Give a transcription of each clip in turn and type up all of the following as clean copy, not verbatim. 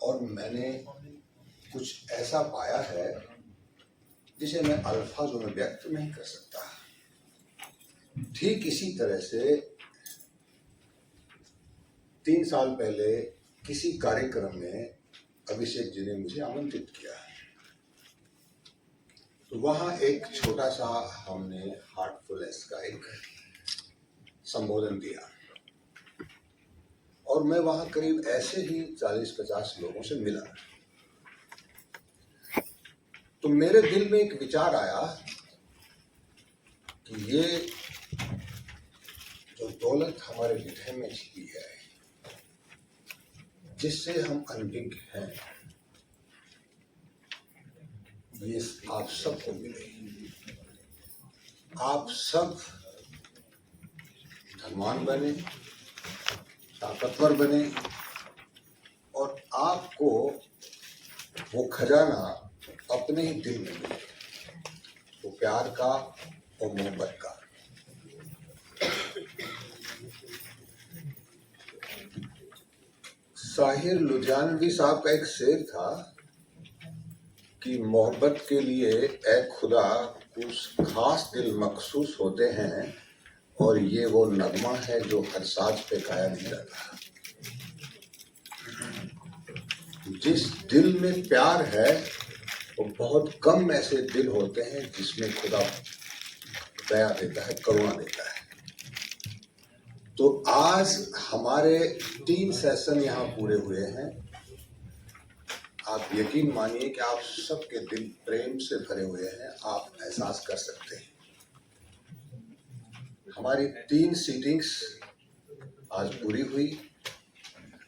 और मैंने कुछ ऐसा पाया है जिसे मैं अल्फाजों में व्यक्त नहीं कर सकता। ठीक इसी तरह से 3 साल पहले किसी कार्यक्रम में अभिषेक जी ने मुझे आमंत्रित किया, तो वहाँ एक छोटा सा हमने हार्टफुलनेस का एक संबोधन दिया और मैं वहाँ करीब ऐसे ही 40-50 लोगों से मिला। तो मेरे दिल में एक विचार आया कि ये जो दौलत हमारे हृदय में छिपी है, जिससे हम अनभिज्ञ हैं, ये आप सबको मिले। आप सब धनवान बने, ताकतवर बने और आपको वो खजाना अपने ही दिल में मिले, वो प्यार का और मोहब्बत का। साहिर लुधियानवी साहब का एक शेर था कि मोहब्बत के लिए ए खुदा कुछ खास दिल मखसूस होते हैं और ये वो नगमा है जो हर साज पे गाया नहीं रहता। जिस दिल में प्यार है वो बहुत कम ऐसे दिल होते हैं जिसमें खुदा दया देता है, करुणा देता है। तो आज हमारे 3 सेशन यहाँ पूरे हुए हैं। आप यकीन मानिए कि आप सबके दिल प्रेम से भरे हुए हैं, आप एहसास कर सकते हैं। हमारी 3 सीटिंग्स आज पूरी हुई।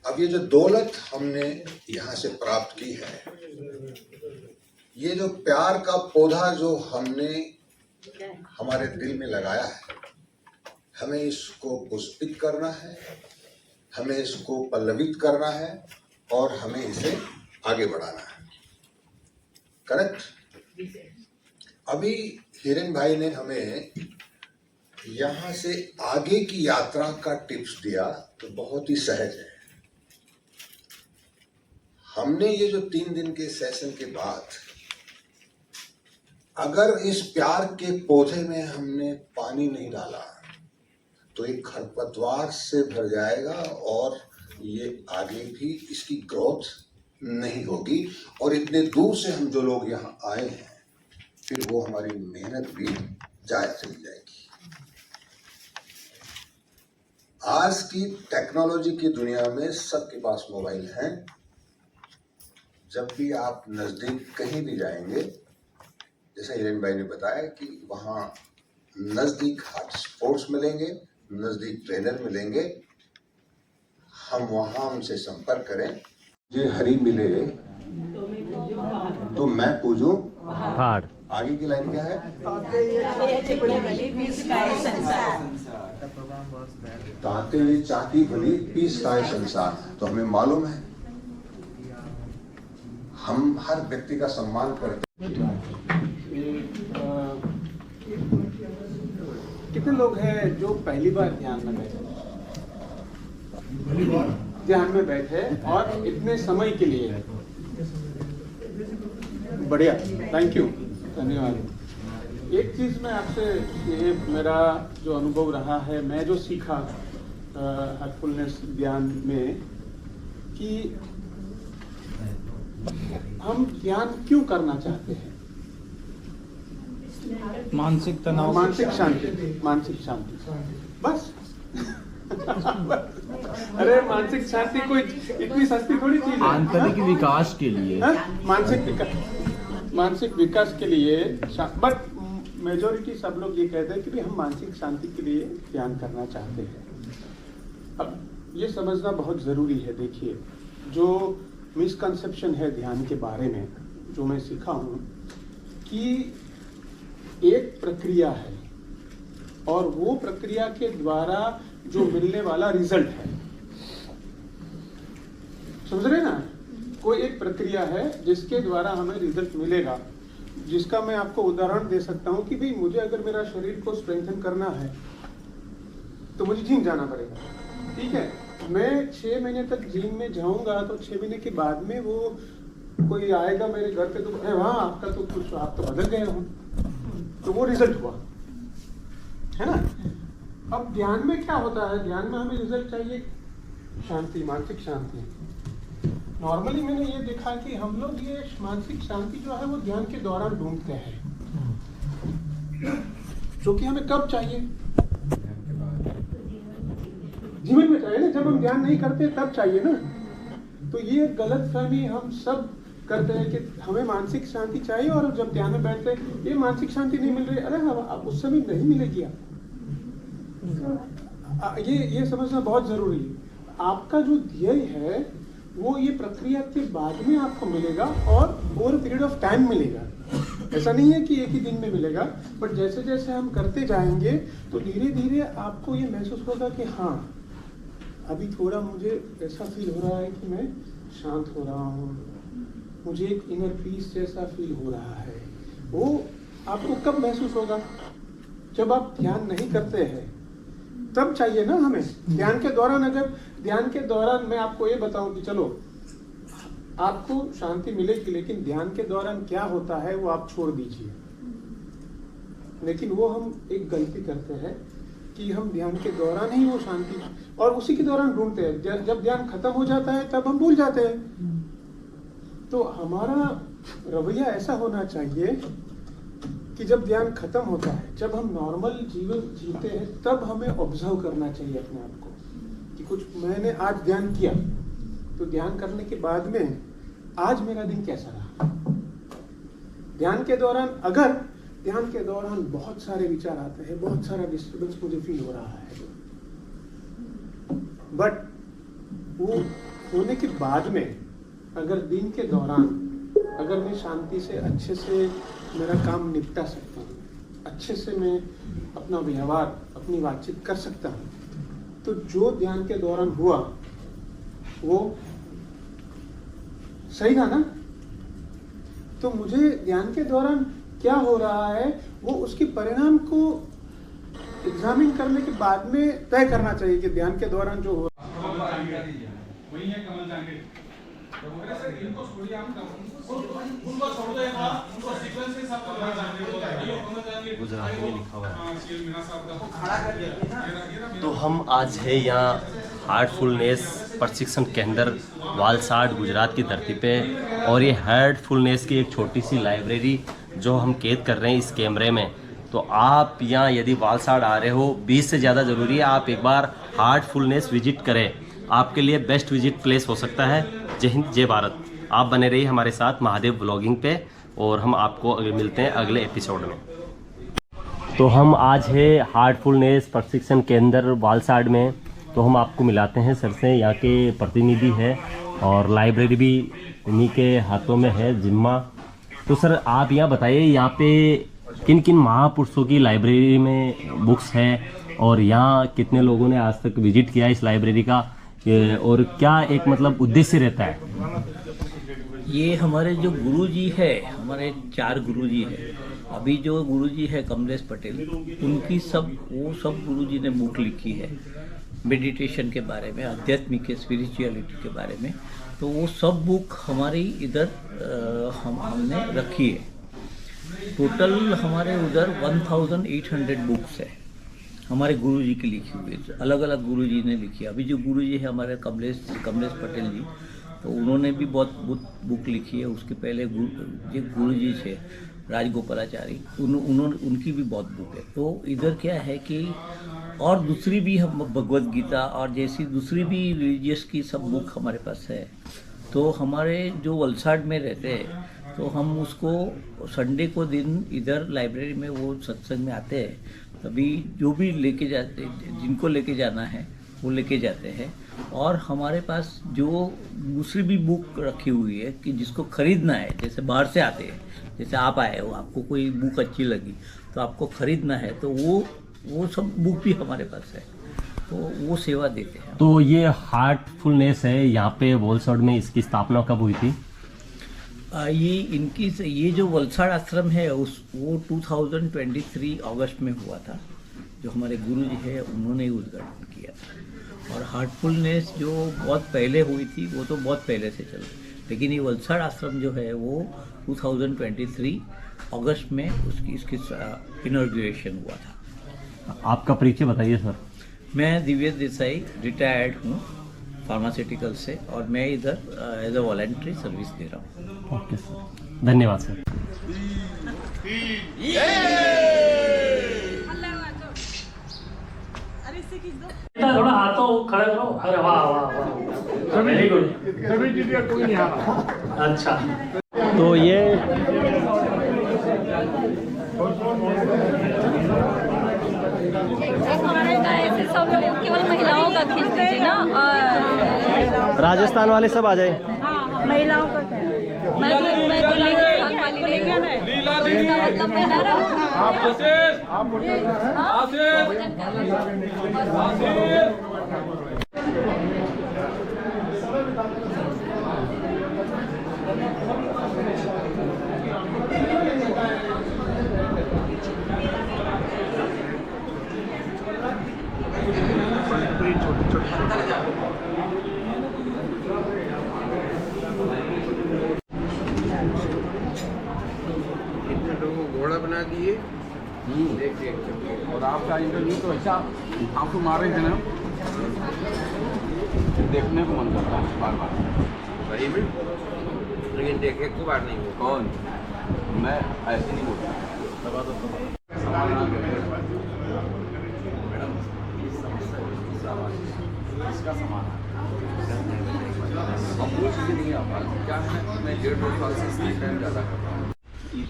अब ये जो दौलत हमने यहाँ से प्राप्त की है, ये जो प्यार का पौधा जो हमने हमारे दिल में लगाया है, हमें इसको पुष्पित करना है, हमें इसको पल्लवित करना है और हमें इसे आगे बढ़ाना है। करेक्ट? अभी हिरेन भाई ने हमें यहाँ से आगे की यात्रा का टिप्स दिया, तो बहुत ही सहज है। हमने ये जो 3 दिन के सेशन के बाद अगर इस प्यार के पौधे में हमने पानी नहीं डाला तो एक खरपतवार से भर जाएगा और ये आगे भी इसकी ग्रोथ नहीं होगी और इतने दूर से हम जो लोग यहाँ आए हैं, फिर वो हमारी मेहनत भी जायज चली जाएगी। आज की टेक्नोलॉजी की दुनिया में सबके पास मोबाइल हैं। जब भी आप नज़दीक कहीं भी जाएंगे, जैसा हिरेन भाई ने बताया कि वहाँ नज़दीक हॉट स्पॉट्स मिलेंगे, नज़दीक ट्रेनर मिलेंगे, हम वहाँ उनसे संपर्क करें। मुझे हरि मिले तो मैं पूजूं पहाड़। आगे की लाइन क्या है? ताते चाहती भली पीस खाए संसार। तो हमें मालूम है, हम हर व्यक्ति का सम्मान करते हैं। कितने लोग हैं जो पहली बार ध्यान में बैठे? ध्यान में बैठे और इतने समय के लिए? बढ़िया, थैंक यू, धन्यवाद। एक चीज़ मैं आपसे, ये मेरा जो अनुभव रहा है, मैं जो सीखा हार्टफुलनेस ध्यान में, कि हम ध्यान क्यों करना चाहते हैं? मानसिक तनाव, मानसिक शांति, मानसिक शांति, बस। अरे मानसिक शांति कोई इतनी सस्ती थोड़ी चीज है। आंतरिक विकास के लिए, मानसिक विकास के लिए। बट मेजोरिटी सब लोग ये कहते हैं कि भी हम मानसिक शांति के लिए ध्यान करना चाहते हैं। अब ये समझना बहुत ज़रूरी है। देखिए, जो मिसकंसेप्शन है ध्यान के बारे में, जो मैं सीखा हूँ कि एक प्रक्रिया है और वो प्रक्रिया के द्वारा जो मिलने वाला रिजल्ट है, समझ रहे ना? कोई एक प्रक्रिया है जिसके द्वारा हमें रिजल्ट मिलेगा, जिसका मैं आपको उदाहरण दे सकता हूँ कि भाई मुझे अगर मेरा शरीर को स्ट्रेंथन करना है तो मुझे जिम जाना पड़ेगा, ठीक है? मैं 6 महीने तक जिम में जाऊंगा तो 6 महीने के बाद में वो कोई आएगा मेरे घर पे तो अरे वाह आपका तो कुछ आप तो बदल गए हो, तो वो रिजल्ट हुआ है ना। अब ध्यान में क्या होता है, ध्यान में हमें रिजल्ट चाहिए शांति, मानसिक शांति। नॉर्मली मैंने ये देखा कि हम लोग ये मानसिक शांति जो है वो ध्यान के दौरान ढूंढते हैं, जो कि हमें कब चाहिए, जीवन में चाहिए ना, जब हम ध्यान नहीं करते तब चाहिए ना। तो ये गलत फहमी हम सब करते हैं कि हमें मानसिक शांति चाहिए और जब ध्यान में बैठते हैं ये मानसिक शांति नहीं मिल रही, अरे अब उस समय नहीं मिलेगी। ये समझना बहुत जरूरी है। आपका जो ध्येय है वो ये प्रक्रिया के बाद में आपको मिलेगा और ओवर पीरियड ऑफ टाइम मिलेगा। ऐसा नहीं है कि एक ही दिन में मिलेगा, बट जैसे जैसे हम करते जाएंगे तो धीरे धीरे आपको ये महसूस होगा कि हाँ अभी थोड़ा मुझे ऐसा फील हो रहा है कि मैं शांत हो रहा हूँ, मुझे एक इनर पीस जैसा फील हो रहा है। वो आपको कब महसूस होगा, जब आप ध्यान नहीं करते हैं तब चाहिए ना हमें। ध्यान के दौरान, अगर ध्यान के दौरान मैं आपको ये बताऊं कि चलो आपको शांति मिलेगी, लेकिन ध्यान के दौरान क्या होता है वो आप छोड़ दीजिए। लेकिन वो हम एक गलती करते हैं कि हम ध्यान के दौरान ही वो शांति और उसी के दौरान ढूंढते हैं, जब ध्यान खत्म हो जाता है तब हम भूल जाते हैं। तो हमारा रवैया ऐसा होना चाहिए कि जब ध्यान खत्म होता है, जब हम नॉर्मल जीवन जीते हैं, तब हमें ऑब्जर्व करना चाहिए अपने आप को कि कुछ मैंने आज ध्यान किया, तो ध्यान करने के बाद में आज मेरा दिन कैसा रहा। ध्यान के दौरान, अगर ध्यान के दौरान बहुत सारे विचार आते हैं, बहुत सारा डिस्टर्बेंस मुझे फील हो रहा है, बट वो होने के बाद में अगर दिन के दौरान अगर मैं शांति से अच्छे से मेरा काम निपटा सकता हूँ, अच्छे से मैं अपना व्यवहार, अपनी बातचीत कर सकता हूँ, तो जो ध्यान के दौरान हुआ वो सही था ना। तो मुझे ध्यान के दौरान क्या हो रहा है वो उसके परिणाम को एग्जामिन करने के बाद में तय करना चाहिए कि ध्यान के दौरान जो हो वही है कमल जांगे। सर इनको छोड़िए, उनको छोड़ दो, उनको सीक्वेंस के साथ कमल जांगे गुजराती में लिखा हुआ है। तो हम आज है यहाँ हार्टफुलनेस प्रशिक्षण केंद्र वालसाड गुजरात की धरती पे, और ये हार्टफुलनेस की एक छोटी सी लाइब्रेरी जो हम कैद कर रहे हैं इस कैमरे में। तो आप यहाँ यदि वालसाड आ रहे हो, 20 से ज़्यादा ज़रूरी है आप एक बार हार्टफुलनेस विजिट करें, आपके लिए बेस्ट विजिट प्लेस हो सकता है। जय हिंद, जय भारत। आप बने रहिए हमारे साथ महादेव ब्लॉगिंग पे, और हम आपको मिलते हैं अगले एपिसोड में। तो हम आज है हार्टफुलनेस प्रशिक्षण केंद्र वालसाड में, तो हम आपको मिलाते हैं सर से, यहाँ के प्रतिनिधि है और लाइब्रेरी भी इन्हीं के हाथों में है जिम्मा। तो सर आप यहाँ बताइए, यहाँ पे किन किन महापुरुषों की लाइब्रेरी में बुक्स है और यहाँ कितने लोगों ने आज तक विजिट किया इस लाइब्रेरी का, और क्या एक मतलब उद्देश्य रहता है? ये हमारे जो गुरुजी है, हमारे 4 गुरुजी है। अभी जो गुरुजी है कमलेश पटेल, उनकी वो सब गुरुजी ने बुक लिखी है मेडिटेशन के बारे में, आध्यात्मिक स्पिरिचुअलिटी के बारे में। तो वो सब बुक हमारी इधर हमने रखी है। टोटल हमारे उधर 1800 बुक्स है हमारे गुरुजी की लिखी हुई, अलग अलग गुरुजी ने लिखी। अभी जो गुरुजी है हमारे कमलेश पटेल जी, तो उन्होंने भी बहुत बुक लिखी है। उसके पहले जो गुरुजी थे राजगोपालाचारी, उनकी भी बहुत बुक है। तो इधर क्या है कि और दूसरी भी हम भगवद गीता और जैसी दूसरी भी रिलीजियस की सब बुक हमारे पास है। तो हमारे जो वलसाड में रहते हैं, तो हम उसको संडे को दिन इधर लाइब्रेरी में वो सत्संग में आते हैं, तभी जो भी लेके जाते, जिनको लेके जाना है वो लेके जाते हैं। और हमारे पास जो दूसरी भी बुक रखी हुई है कि जिसको खरीदना है, जैसे बाहर से आते हैं, जैसे आप आए हो, आपको कोई बुक अच्छी लगी तो आपको खरीदना है, तो वो सब बुक भी हमारे पास है, तो वो सेवा देते हैं। तो ये हार्टफुलनेस है यहाँ पे वलसाड में, इसकी स्थापना कब हुई थी? ये जो वलसाड आश्रम है वो 2023 अगस्त में हुआ था, जो हमारे गुरु जी है उन्होंने ही उद्घाटन किया था। और हार्टफुलनेस जो बहुत पहले हुई थी वो तो बहुत पहले से चल रही, लेकिन ये वलसाड़ आश्रम जो है वो 2023 अगस्त में इसकी इनॉग्रेशन हुआ था। आपका परिचय बताइए सर। मैं दिव्य देसाई रिटायर्ड हूँ फार्मास्यूटिकल से, और मैं इधर एज अ वॉलंटरी सर्विस दे रहा हूँ। ओके सर, धन्यवाद सर। थोड़ा हाथों खड़े करो। अरे वाह वाह वाह, वेरी गुड। सभी चीजें कोई नहीं आ रहा। अच्छा, तो ये सब लोग केवल महिलाओं का खींच दीजिए ना, और राजस्थान वाले सब आ जाए। महिलाओं का मैं तो लीला दीदी मतलब मैं ना घोड़ा बना दिए। और आपका इंटरव्यू तो ऐसा आंसू मारे थे ना, देखने को मन करता है बार बार। सही में, लेकिन देखे को बार नहीं हो। कौन? मैं ऐसे नहीं बोलता। मैडम, इसका सामान क्या है, मैं 1.5-2 साल से स्क्रीन टाइम ज़्यादा कर रहा हूँ।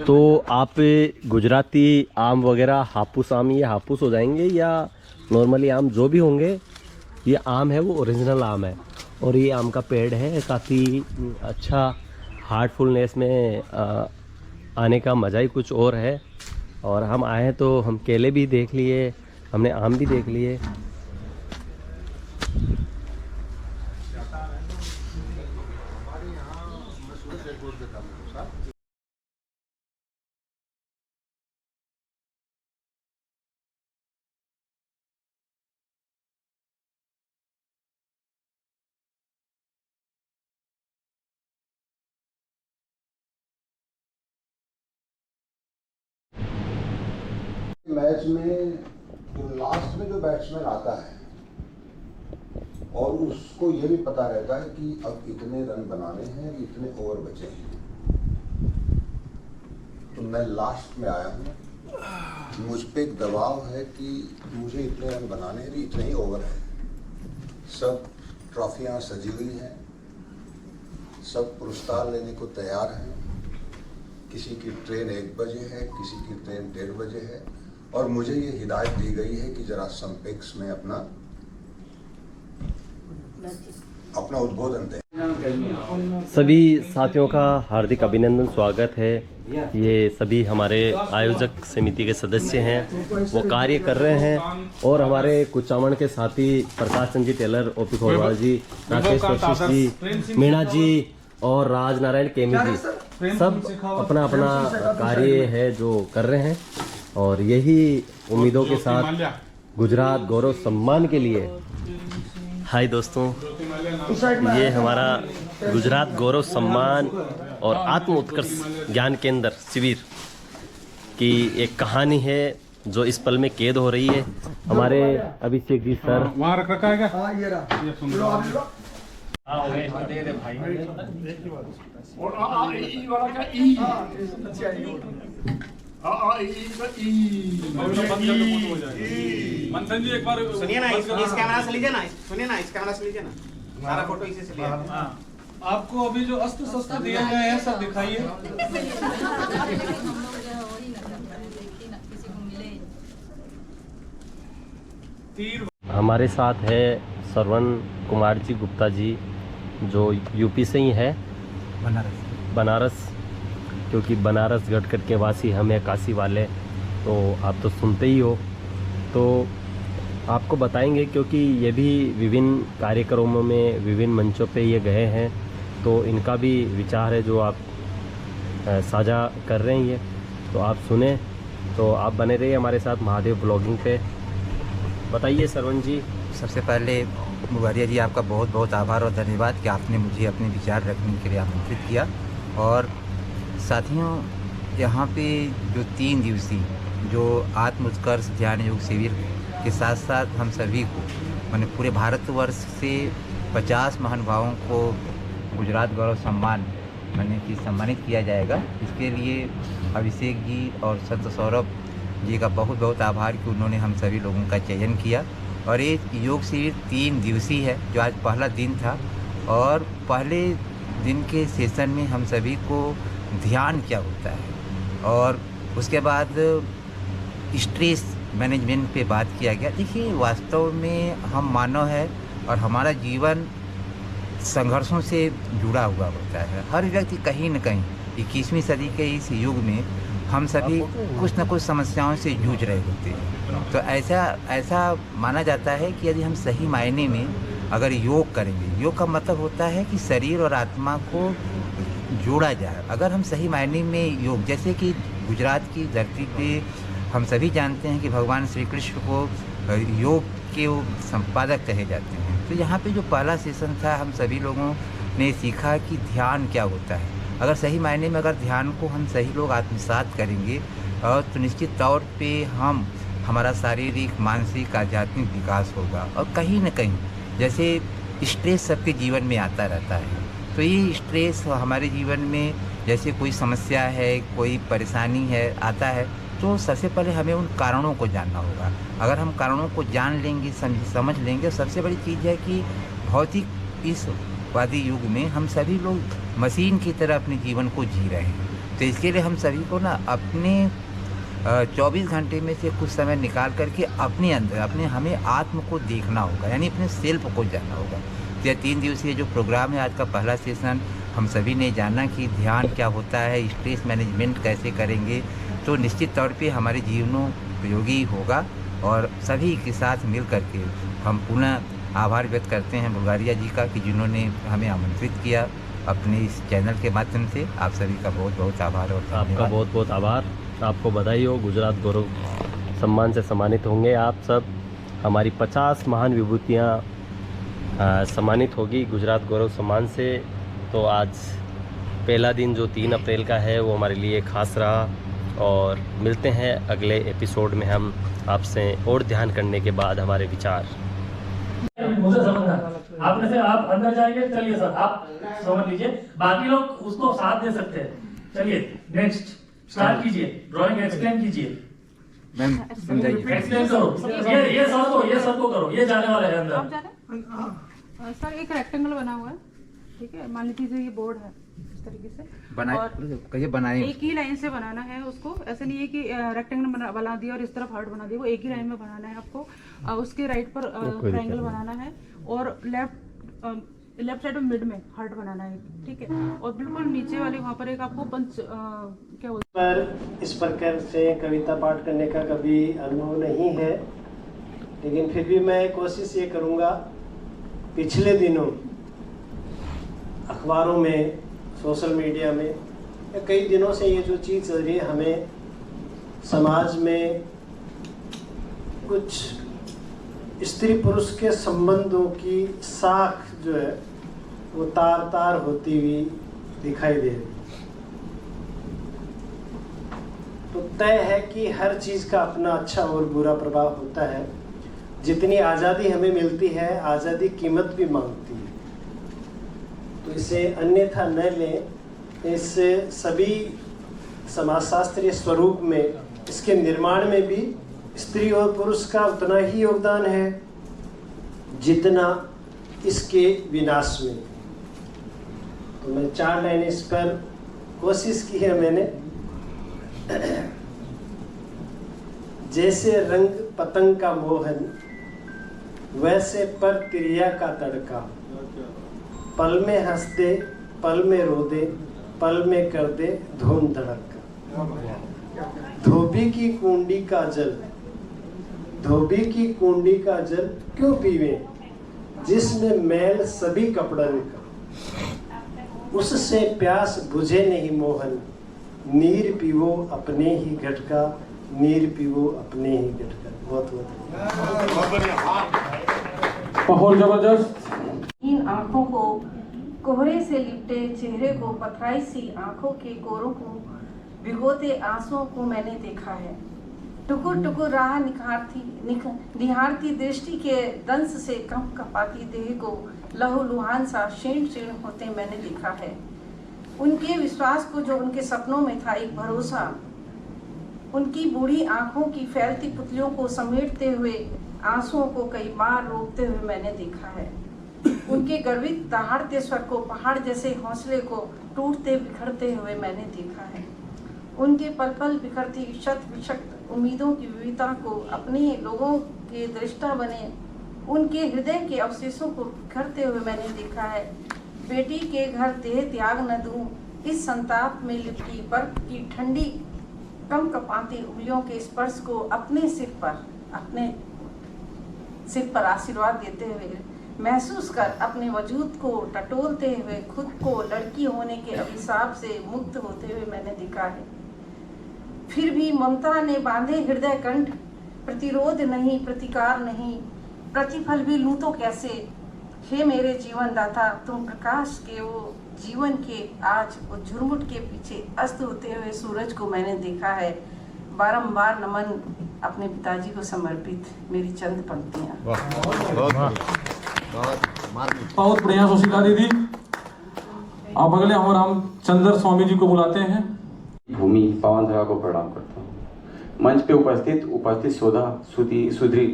तो आप गुजराती आम वगैरह, हापुस आम, ये हापुस हो जाएंगे या नॉर्मली आम जो भी होंगे, ये आम है वो ओरिजिनल आम है। और ये आम का पेड़ है, काफ़ी अच्छा हार्टफुलनेस में आने का मज़ा ही कुछ और है। और हम आए हैं तो हम केले भी देख लिए, हमने आम भी देख लिए। मैच में जो लास्ट में जो बैट्समैन आता है और उसको ये भी पता रहता है कि अब इतने रन बनाने हैं, इतने ओवर बचे हैं, तो मैं लास्ट में आया हूँ। मुझ पे एक दबाव है कि मुझे इतने रन बनाने हैं, इतने ही ओवर है। सब ट्रॉफियाँ सजी हुई हैं, सब पुरस्कार लेने को तैयार हैं। किसी की ट्रेन 1 बजे है, किसी की ट्रेन 1:30 बजे है, और मुझे ये हिदायत दी गई है कि जरा संपेक्स में अपना उद्बोधन दें। सभी साथियों का हार्दिक अभिनंदन, स्वागत है। ये सभी हमारे आयोजक समिति के सदस्य हैं, वो कार्य कर रहे हैं। और हमारे कुचामन के साथी प्रकाश चंद जी टेलर, ओपी खोरवाल जी, राकेश कशिश जी, मीणा जी और राज नारायण केमी जी, सब अपना अपना कार्य है जो कर रहे हैं। और यही उम्मीदों के साथ गुजरात गौरव सम्मान के लिए, हाय दोस्तों, ये हमारा गुजरात गौरव सम्मान और आत्म उत्कर्ष ज्ञान केंद्र शिविर की एक कहानी है जो इस पल में कैद हो रही है। हमारे अभिषेक जी सर वहाँ रख रखा है क्या? हाँ, ये रहा। ये सुन लो। दे दे भाई। और आ ई वाला का ई। अच्छा ई का ई। मंथन जी एक बार सुनिए ना, इस कैमरा से लीजिए ना, सुनिए ना, इस कैमरा से लीजिए ना, सारा फोटो इसी से लिया। आपको अभी जो अस्त्र शस्त्र दिए गए हैं सब दिखाइए। हमारे साथ है श्रवण कुमार जी गुप्ता जी, जो यूपी से ही है, बनारस, क्योंकि बनारस गढ़कट के वासी हम हैं, काशी वाले, तो आप तो सुनते ही हो। तो आपको बताएंगे, क्योंकि ये भी विभिन्न कार्यक्रमों में, विभिन्न मंचों पे ये गए हैं, तो इनका भी विचार है जो आप साझा कर रहे हैं। ये तो आप सुने, तो आप बने रहिए हमारे साथ महादेव ब्लॉगिंग पे। बताइए श्रवण जी। सबसे पहले मुबारिया जी, आपका बहुत बहुत आभार और धन्यवाद कि आपने मुझे अपने विचार रखने के लिए आमंत्रित किया। और साथियों, यहाँ पे जो 3 दिवसीय जो आत्म उत्कर्ष ध्यान योग शिविर के साथ साथ हम सभी को माने पूरे भारतवर्ष से 50 महानुभावों को गुजरात गौरव सम्मान माने कि सम्मानित किया जाएगा। इसके लिए अभिषेक जी और संत सौरभ जी का बहुत बहुत आभार कि उन्होंने हम सभी लोगों का चयन किया। और ये योग शिविर 3 दिवसीय है, जो आज पहला दिन था। और पहले दिन के सेशन में हम सभी को ध्यान क्या होता है और उसके बाद स्ट्रेस मैनेजमेंट पे बात किया गया। देखिए, वास्तव में हम मानव है और हमारा जीवन संघर्षों से जुड़ा हुआ होता है। हर व्यक्ति कहीं न कहीं 21वीं सदी के इस युग में हम सभी कुछ न कुछ समस्याओं से जूझ रहे होते हैं। तो ऐसा माना जाता है कि यदि हम सही मायने में अगर योग करेंगे, योग का मतलब होता है कि शरीर और आत्मा को जोड़ा जाए। अगर हम सही मायने में योग, जैसे कि गुजरात की धरती पे हम सभी जानते हैं कि भगवान श्री कृष्ण को योग के वो संपादक कहे जाते हैं। तो यहाँ पे जो पहला सेशन था, हम सभी लोगों ने सीखा कि ध्यान क्या होता है। अगर सही मायने में अगर ध्यान को हम सही लोग आत्मसात करेंगे और तो निश्चित तौर पे हमारा शारीरिक, मानसिक, आध्यात्मिक विकास होगा। और कहीं न कहीं जैसे स्ट्रेस सबके जीवन में आता रहता है, तो ये स्ट्रेस हमारे जीवन में जैसे कोई समस्या है, कोई परेशानी है, आता है, तो सबसे पहले हमें उन कारणों को जानना होगा। अगर हम कारणों को जान लेंगे, समझ लेंगे, सबसे बड़ी चीज़ है कि भौतिक इस वादी युग में हम सभी लोग मशीन की तरह अपने जीवन को जी रहे हैं। तो इसके लिए हम सभी को ना अपने 24 घंटे में से कुछ समय निकाल करके अपने अंदर हमें आत्म को देखना होगा, यानी अपने सेल्फ को जानना होगा। तो यह 3 दिवसीय जो प्रोग्राम है, आज का पहला सेशन हम सभी ने जाना कि ध्यान क्या होता है, स्ट्रेस मैनेजमेंट कैसे करेंगे, तो निश्चित तौर पे हमारे जीवनों उपयोगी होगा। और सभी के साथ मिल करके हम पुनः आभार व्यक्त करते हैं मुबारिया जी का कि जिन्होंने हमें आमंत्रित किया अपने इस चैनल के माध्यम से। आप सभी का बहुत बहुत आभार और आपका बहुत बहुत आभार। आपको बधाई हो, गुजरात गौरव सम्मान से सम्मानित होंगे आप सब। हमारी 50 महान विभूतियाँ सम्मानित होगी गुजरात गौरव सम्मान से। तो आज पहला दिन जो 3 अप्रैल का है वो हमारे लिए खास रहा। और मिलते हैं अगले एपिसोड में हम आपसे और ध्यान करने के बाद हमारे विचार। मुझे समझना, आपने से आप अंदर जाएंगे, चलिए सर आप समझ लीजिए, बाकी लोग उसको साथ दे सकते हैं। चलिए नेक्स्ट स्टार्ट कीजिए, ड्राइंग एक्सप्लेन कीजिए। मैम समझाइए, एक्सप्लेन करो। ये सर को करो, ये जाने वाला है अंदर। सर एक रेक्टेंगल बना हुआ है, ठीक है, मान लीजिए ये बोर्ड है इस तरीके से, बनाए एक ही लाइन से बनाना है उसको। ऐसे नहीं है कि रेक्टेंगल बना दिया और इस तरफ हार्ट बना दिया, वो एक ही लाइन में बनाना है आपको। उसके राइट पर ट्रायंगल बनाना है और लेफ्ट साइड में मिड में हार्ट बनाना है, ठीक है। और बिल्कुल नीचे वाले वहाँ पर एक आपको पंच क्या बोलते हैं, पर इस प्रकार से कविता पाठ करने का कभी अनुभव नहीं है, लेकिन फिर भी मैं कोशिश ये करूँगा। पिछले दिनों अखबारों में, सोशल मीडिया में कई दिनों से ये जो चीज़ चल रही है, हमें समाज में कुछ स्त्री पुरुष के संबंधों की साख जो है वो तार तार होती हुई दिखाई दे रही। तो तय है कि हर चीज़ का अपना अच्छा और बुरा प्रभाव होता है। जितनी आज़ादी हमें मिलती है, आज़ादी कीमत भी मांगती है। तो इसे अन्यथा न लें। इस सभी समाजशास्त्रीय स्वरूप में, इसके निर्माण में भी स्त्री और पुरुष का उतना ही योगदान है जितना इसके विनाश में। तो मैं 4 लाइन इस पर कोशिश की है मैंने। जैसे रंग पतंग का मोहन, वैसे पर क्रिया का तड़का, पल में हंस दे, पल में रो दे, पल में कर दे धूम धड़का। धोबी की कुंडी का जल, धोबी की कुंडी का जल क्यों पीवे, जिसमें मैल सभी कपड़न का। उससे प्यास बुझे नहीं मोहन, नीर पीवो अपने ही घट का, नीर पीवो अपने ही घट का। बहुत बहुत बहुत जबरदस्त। इन आंखों को कोहरे से लिपटे चेहरे को पथराई सी आंखों के कोरों को भिगोते आंसुओं को मैंने देखा है। टुकुर टुकुर राह निहारती दृष्टि के दंश से कम कपाती देह को लहू लुहान सा क्षीण क्षीण होते मैंने देखा है। उनके विश्वास को जो उनके सपनों में था एक भरोसा, उनकी बूढ़ी आंखों की फैलती पुतलियों को समेटते हुए आंसुओं को कई बार रोकते हुए मैंने देखा है। उनके गर्वित दहाड़ते स्वर को पहाड़ जैसे हौसले को टूटते बिखरते हुए मैंने देखा है। उनके पल पल बिखरती शत विशक्त उम्मीदों की विविधता को अपने लोगों के दृष्टा बने उनके हृदय के अवशेषों को बिखरते हुए मैंने देखा है। बेटी के घर देह त्याग न दूं, इस संताप में लिपटी बर्फ की ठंडी कम कपाती उंगलियों के स्पर्श को अपने सिर पर आशीर्वाद देते हुए महसूस कर अपने वजूद को टटोलते हुए खुद को लड़की होने के अभिशाप से मुक्त होते हुए मैंने देखा है। फिर भी ममता ने बांधे हृदय कंठ, प्रतिरोध नहीं, प्रतिकार नहीं, प्रतिफल भी लूं तो कैसे। हे मेरे जीवन दाता, तुम प्रकाश के वो जीवन के आज वो झुरमुट के पीछे अस्त होते हुए सूरज को मैंने देखा है। बारंबार नमन अपने पिताजी को समर्पित मेरी चंद पंक्तियां। बहुत बढ़िया सुशीला दीदी। अब अगले हम रामचंद्र स्वामी जी को बुलाते हैं। भूमि पावन धरा को प्रणाम करता हूँ। मंच पे उपस्थित सुधरी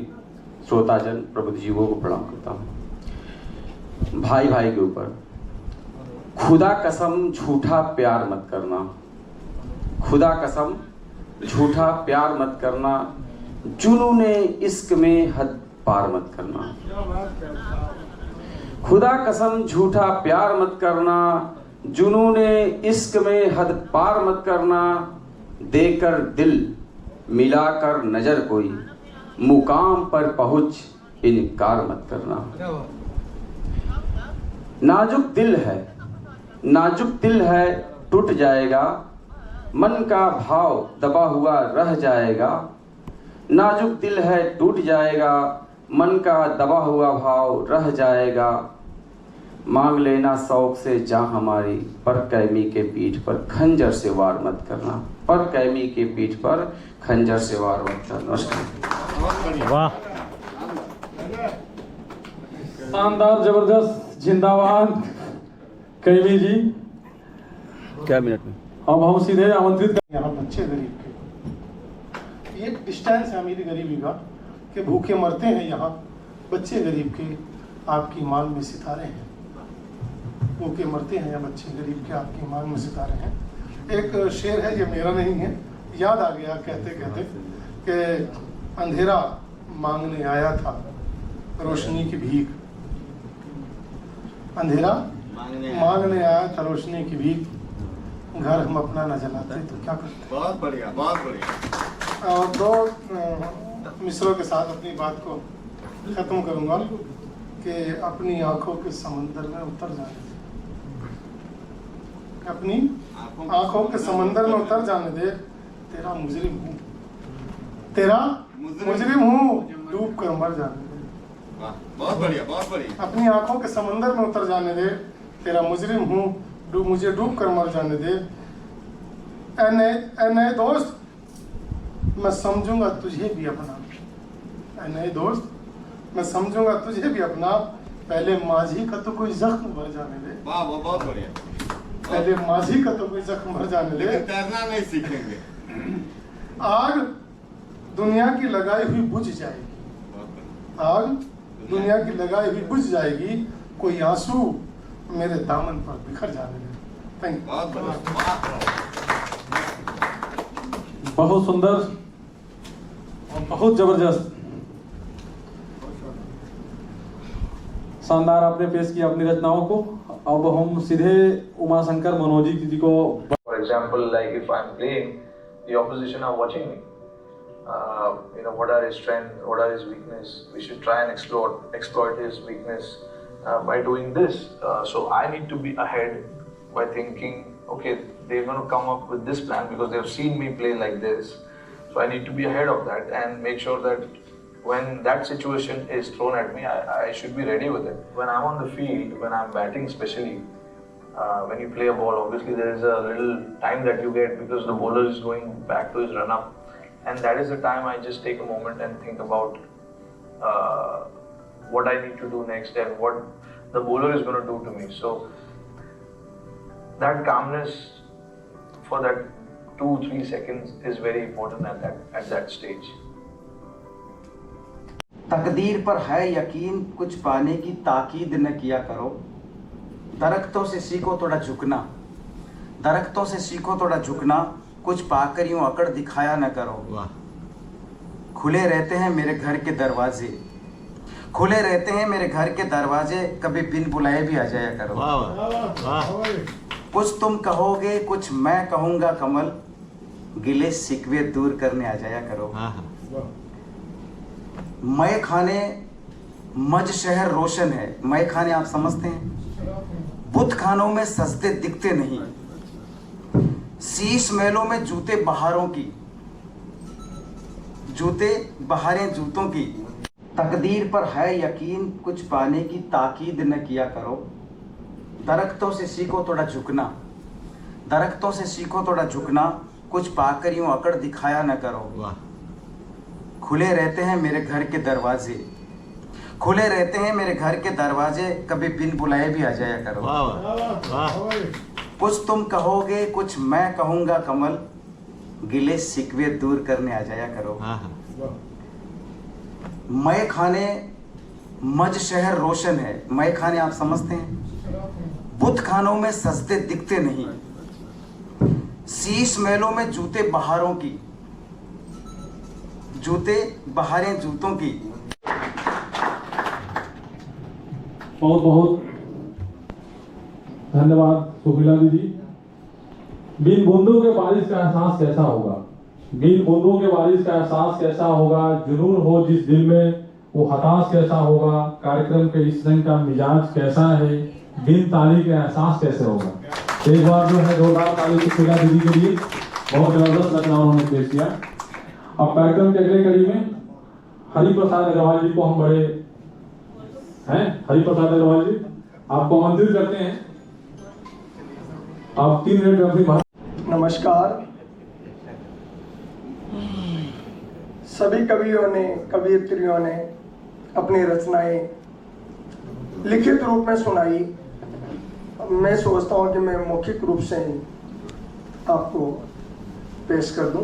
श्रोताजन प्रबुद्ध जीवों को प्रणाम करता हूँ। भाई भाई के ऊपर खुदा कसम झूठा प्यार मत करना, खुदा कसम झूठा प्यार मत करना, जुनूने इश्क में हद पार मत करना। खुदा कसम झूठा प्यार मत करना, जुनूने इश्क में हद पार मत करना। देकर दिल मिलाकर नजर कोई मुकाम पर पहुंच इनकार मत करना। नाजुक दिल है टूट जाएगा, मन का भाव दबा हुआ रह जाएगा। नाजुक दिल है टूट जाएगा, मन का दबा हुआ भाव रह जाएगा। मांग लेना शौक से जान हमारी, पर कैमी के पीठ पर खंजर से वार मत करना, पर कैमी के पीठ पर खंजर से वार मत करना। वाह, शानदार, जबरदस्त, जिंदाबाद कैमी जी। क्या मिनट में अब हम सीधे आमंत्रित यहाँ बच्चे गरीब के, ये डिस्टेंस है अमीरी गरीबी का कि भूखे मरते हैं यहाँ बच्चे गरीब के, आपकी मांग में सितारे हैं। भूखे मरते हैं या बच्चे गरीब के, आपकी मांग में सितारे हैं। एक शेर है, ये मेरा नहीं है, याद आ गया कहते कहते कि अंधेरा मांगने आया था रोशनी की भीख। अंधेरा मांगने आया था रोशनी की भीख, घर हम अपना न जलाते तो क्या करते। बहुत बढ़िया, बहुत बढ़िया। और दो मिसरों के साथ अपनी बात को खत्म करूंगा कि अपनी आंखों के समंदर में उतर जाने दे, अपनी आंखों के समंदर में उतर जाने दे। तेरा मुजरिम हूँ, तेरा मुजरिम हूँ, डूब कर मर जाने दे। बहुत बढ़िया, बहुत बढ़िया। अपनी आंखों के समंदर में उतर जाने दे, तेरा मुजरिम हूँ, मुझे डूब कर मर जाने दे। ऐ नए दोस्त, मैं समझूंगा तुझे भी अपना। ऐ नए दोस्त, मैं समझूंगा तुझे भी अपना। पहले माझी का तो कोई जख्म भर जाने दे। वाह, बहुत बढ़िया। पहले माझी का तो कोई जख्म भर जाने दे। तैरना नहीं सीखेंगे। आग दुनिया की लगाई हुई बुझ जाएगी, आग दुनिया की लगाई हुई बुझ जाएगी। कोई आंसू मेरे दामन पर बिखर जाने दे। Thank you. बहुत सुंदर और बहुत जबरदस्त, शानदार आपने पेश किया अपनी रचनाओं को। अब हम सीधे उमाशंकर मनोजी जी को। For example, like if I'm playing, the opposition are watching me. What are his strengths, what are his weakness? We should try and exploit his weakness by doing this. So I need to be ahead by thinking, okay, they're going to come up with this plan because they've seen me play like this. So I need to be ahead of that and make sure that when that situation is thrown at me, I should be ready with it. When I'm on the field, when I'm batting especially, when you play a ball, obviously there is a little time that you get because the bowler is going back to his run-up. And that is the time I just take a moment and think about what I need to do next and what the bowler is going to do to me. So that calmness for that 2-3 seconds is very important at that stage. तकदीर पर है यकीन, कुछ पाने की ताकीद न किया करो। दरख्तों से सीखो थोड़ा झुकना, दरख्तों से सीखो थोड़ा झुकना, कुछ पाकर यूं अकड़ दिखाया न करो। खुले रहते हैं मेरे घर के दरवाजे, खुले रहते हैं मेरे घर के दरवाजे, कभी बिन बुलाए भी आ जाया करो। कुछ तुम कहोगे कुछ मैं कहूँगा कमल, गिले शिकवे दूर करने आ जाया करो। मय खाने मज शहर रोशन है, मय खाने आप समझते हैं, बुत खानों में सजदे दिखते नहीं, शीश मेलों में जूते बहारों की, जूते बहारें जूतों की। तकदीर पर है यकीन, कुछ पाने की ताकीद न किया करो। दरख्तों से सीखो थोड़ा झुकना, दरख्तों से सीखो थोड़ा झुकना, कुछ पाकर यूं अकड़ दिखाया न करो। खुले रहते हैं मेरे घर के दरवाजे, खुले रहते हैं मेरे घर के दरवाजे, कभी बिन बुलाए भी आ जाया करो। कुछ तुम कहोगे कुछ मैं कहूँगा कमल, गिले शिकवे दूर करने आ जाया करो। मय खाने मज शहर रोशन है, मय खाने आप समझते हैं, बुत खानों में सजदे दिखते नहीं, शीश मेलों में जूते बहारों की, जूते बहारें जूतों की। बहुत बहुत धन्यवाद सुखीला दीदी। बिन बूंदों के बारिश का एहसास कैसा होगा, बिन बूंदों के बारिश का एहसास कैसा होगा, जुनून हो जिस दिल में वो हताश कैसा होगा, कार्यक्रम के इस रंग का मिजाज कैसा है, बिन ताली का एहसास कैसे होगा। एक बार जो है जोरदार ताली सुखीला दीदी के लिए, बहुत जबरदस्त रचना उन्होंने पेश किया। अब कार्यक्रम के अगले कड़ी में हरिप्रसाद अग्रवाल जी को हम बड़े हैं, हरिप्रसाद अग्रवाल जी आपको आमंत्रित करते हैं। आप 3 मिनट में अपनी बात। नमस्कार। सभी कवियों ने, कवियत्रियों ने अपनी रचनाएं लिखित रूप में सुनाई। मैं सोचता हूं कि मैं मौखिक रूप से ही आपको पेश कर दूं।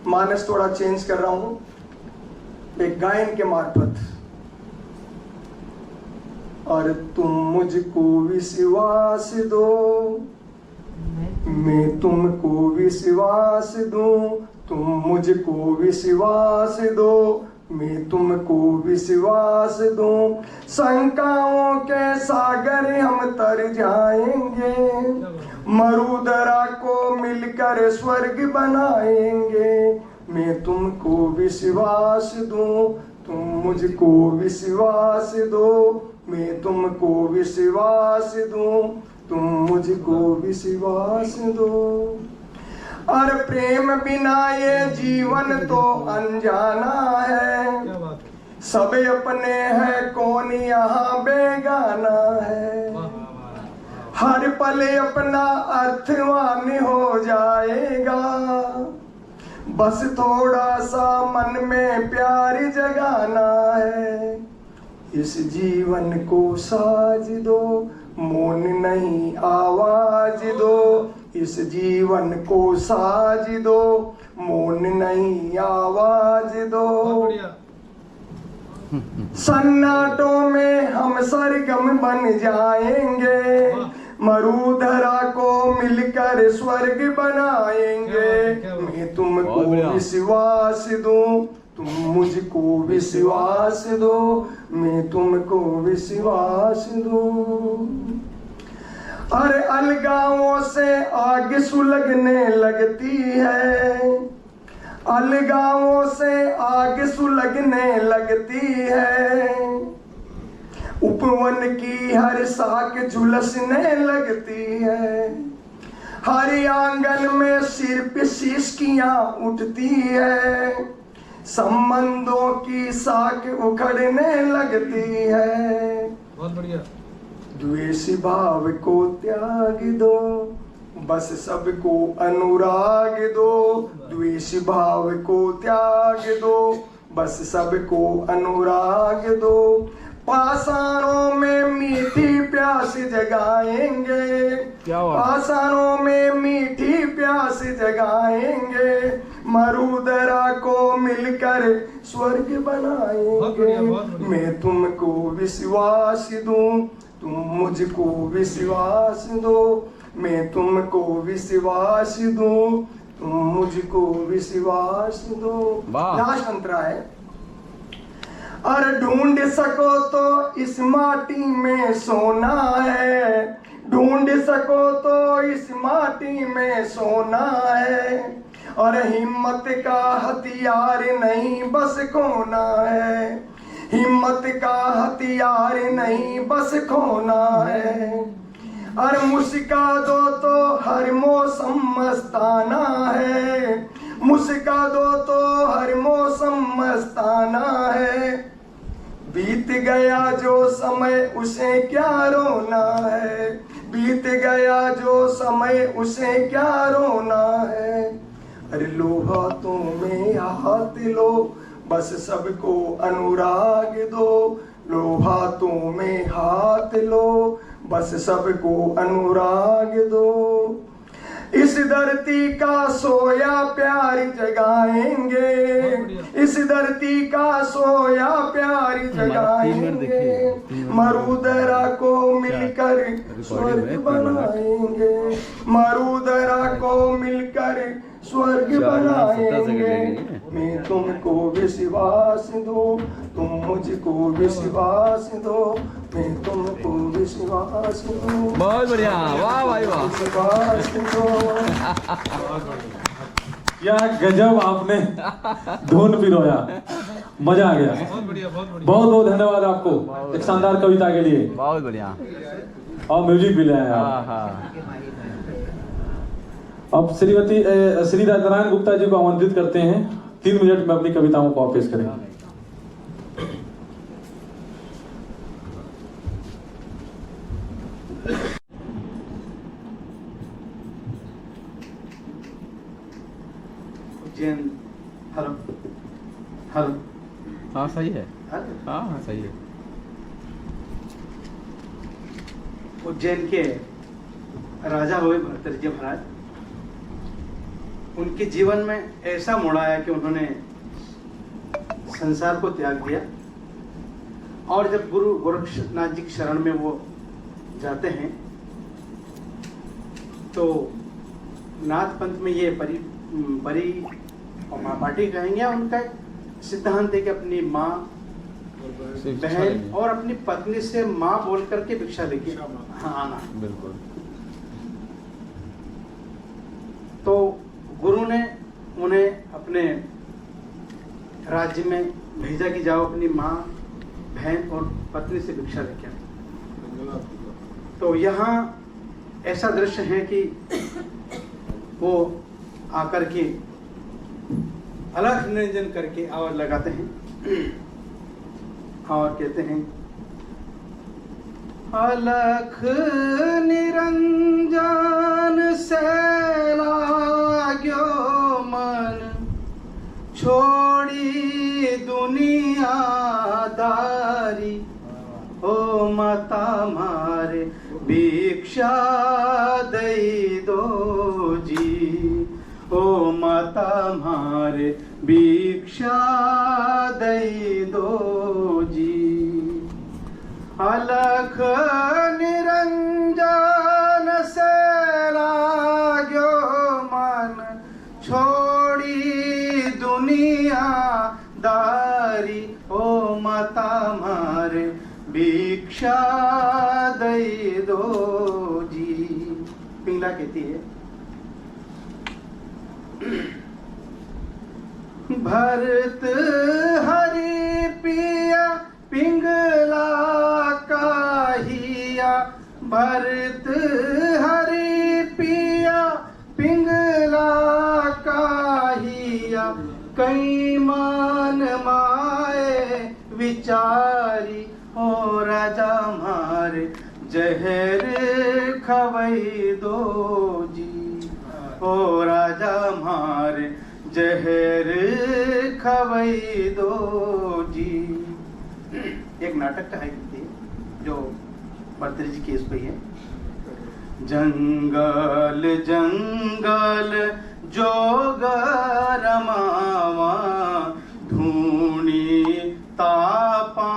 मानस थोड़ा चेंज कर रहा हूं एक गायन के मार्फत। और तुम मुझको विश्वास दो, मैं तुमको विश्वास दूं, तुम मुझको विश्वास दो, मैं तुमको विश्वास दूं। शंकाओं के सागर हम तर जाएंगे, मरुधरा को मिलकर स्वर्ग बनाएंगे। मैं तुमको विश्वास दूं, तुम मुझको विश्वास दो, मैं तुमको विश्वास दूं, तुम मुझको विश्वास दो। और प्रेम बिना ये जीवन तो अनजाना है, सब अपने हैं कौन यहाँ बेगाना है। हर पल अपना अर्थवान हो जाएगा, बस थोड़ा सा मन में प्यार जगाना है। इस जीवन को साज दो, मौन नहीं आवाज दो। इस जीवन को साज दो, मौन नहीं आवाज दो। सन्नाटों में हम सरगम बन जाएंगे, मरुधरा को मिलकर स्वर्ग बनाएंगे। मैं तुमको विश्वास दूं, तुम मुझको विश्वास दो, मैं तुमको विश्वास दूं। अरे अलगावों से आग सुलगने लगती है, अलगावों से आग सुलगने लगती है। उपवन की हर साख झुलसने लगती है, हर आंगन में सिर पे सिसकियां उठती है। संबंधों की साख उखड़ने लगती है। बहुत बढ़िया। द्वेषी भाव को त्याग दो, बस सबको अनुराग दो। द्वेषी भाव को त्याग दो, बस सबको अनुराग दो। पाषाणों में मीठी प्यास जगाएंगे, पाषाणों में मीठी प्यास जगाएंगे। मरुदरा को मिलकर स्वर्ग बनाएंगे। मैं तुमको विश्वास दूं, तुम मुझको विश्वास दो। मैं तुमको विश्वास दूं, तुम मुझको विश्वास दो। लास्ट मंत्र है, और ढूंढ सको तो इस माटी में सोना है। ढूंढ सको तो इस माटी में सोना है। और हिम्मत का हथियार नहीं बस खोना है। हिम्मत का हथियार नहीं बस खोना है। और मुस्का दो तो हर मौसम मस्ताना है। मुस्का दो तो हर मौसम मस्ताना है। बीत गया जो समय उसे क्या रोना है। बीत गया जो समय उसे क्या रोना है। अरे लो हाथों में हाथ लो, बस सबको अनुराग दो। लो हाथों में हाथ लो, बस सबको अनुराग दो। इस धरती का सोया प्यार जगाएंगे। इस धरती का सोया प्यार जगाएंगे। मरुदरा को मिलकर स्वर्ग बनाएंगे। मरुदरा को मिलकर स्वर्ग बनाएंगे। मैं तुमको विश्वास दूं, तुम मुझको विश्वास दो। मैं तुमको विश्वास दूं। बहुत बढ़िया, वाह भाई वाह। विश्वास दो। क्या गजब आपने धुन पिरोया, मजा आ गया। बहुत बहुत धन्यवाद आपको एक शानदार कविता के लिए। बहुत बढ़िया। और म्यूजिक भी लाया आप। अब श्रीमती श्री नारायण गुप्ता जी को आमंत्रित करते हैं 3 मिनट में अपनी कविताओं को पेश करें। उज्जैन, हेलो हेलो, हाँ सही है, हाँ सही है। उज्जैन के राजा हुए भरतर्जी महाराज, उनके जीवन में ऐसा मोड़ आया कि उन्होंने संसार को त्याग दिया। और जब गुरु गोरक्षनाथ जी की शरण में वो जाते हैं तो नाथ पंथ में ये परी और माँ पार्टी कहेंगे। उनका सिद्धांत है कि अपनी माँ, बहन और अपनी पत्नी से माँ बोल करके भिक्षा लेके आना। बिल्कुल। तो गुरु ने उन्हें अपने राज्य में भेजा कि जाओ अपनी माँ, बहन और पत्नी से भिक्षा लेके आओ। तो यहाँ ऐसा दृश्य है कि वो आकर के अलख निरंजन करके आवाज लगाते हैं और कहते हैं, अलख निरंजन से लाग्यो मन, छोड़ी दुनियादारी। ओ माता मारे भिक्षा दई दो जी। ओ माता मारे भिक्षा दई दो जी। अलख निरंजन से लाग्यो मन, छोड़ी दुनिया दारी। ओ माता मारे भिक्षा दई दो जी। पिंगला कहती है, भरत हरि पिया पिंगला काहिया। भरत हरि पिया पिंगला काहिया। कई माँ बिचारी हो राजा मारे जहर खवई दो जी, हो राजा मारे जहर खवई दो जी। एक नाटक का है जो भर्तृहरि जी केस पे है। जंगल जंगल जोगर मावा ढूंढी तापा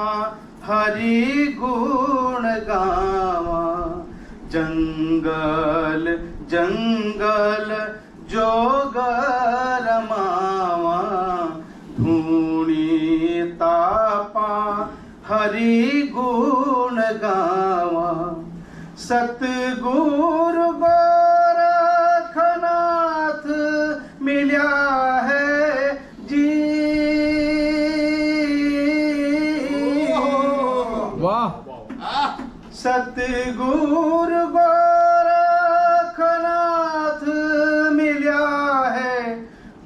हरि गुण गावा। जंगल जंगल जोगर मावा ढूंढी तापा हरि गुण गावा। सतगुरु गोरखनाथ मिल्या है जी। वाह। सतगुरु गोरखनाथ मिल्या है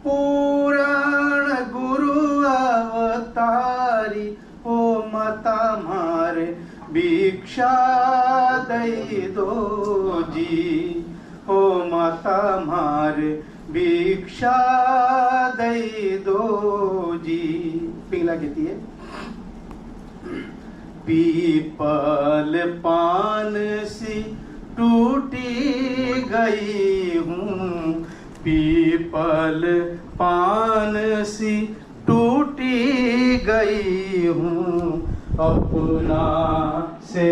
पूरण गुरु अवतारी। ओ माता मारे भिक्षा दई दो जी, हो माता मारे भिक्षा दई दो जी। पिंगला कहती है पीपल पान सी टूटी गई हूँ, पीपल पान सी टूटी गई हूँ। अपना से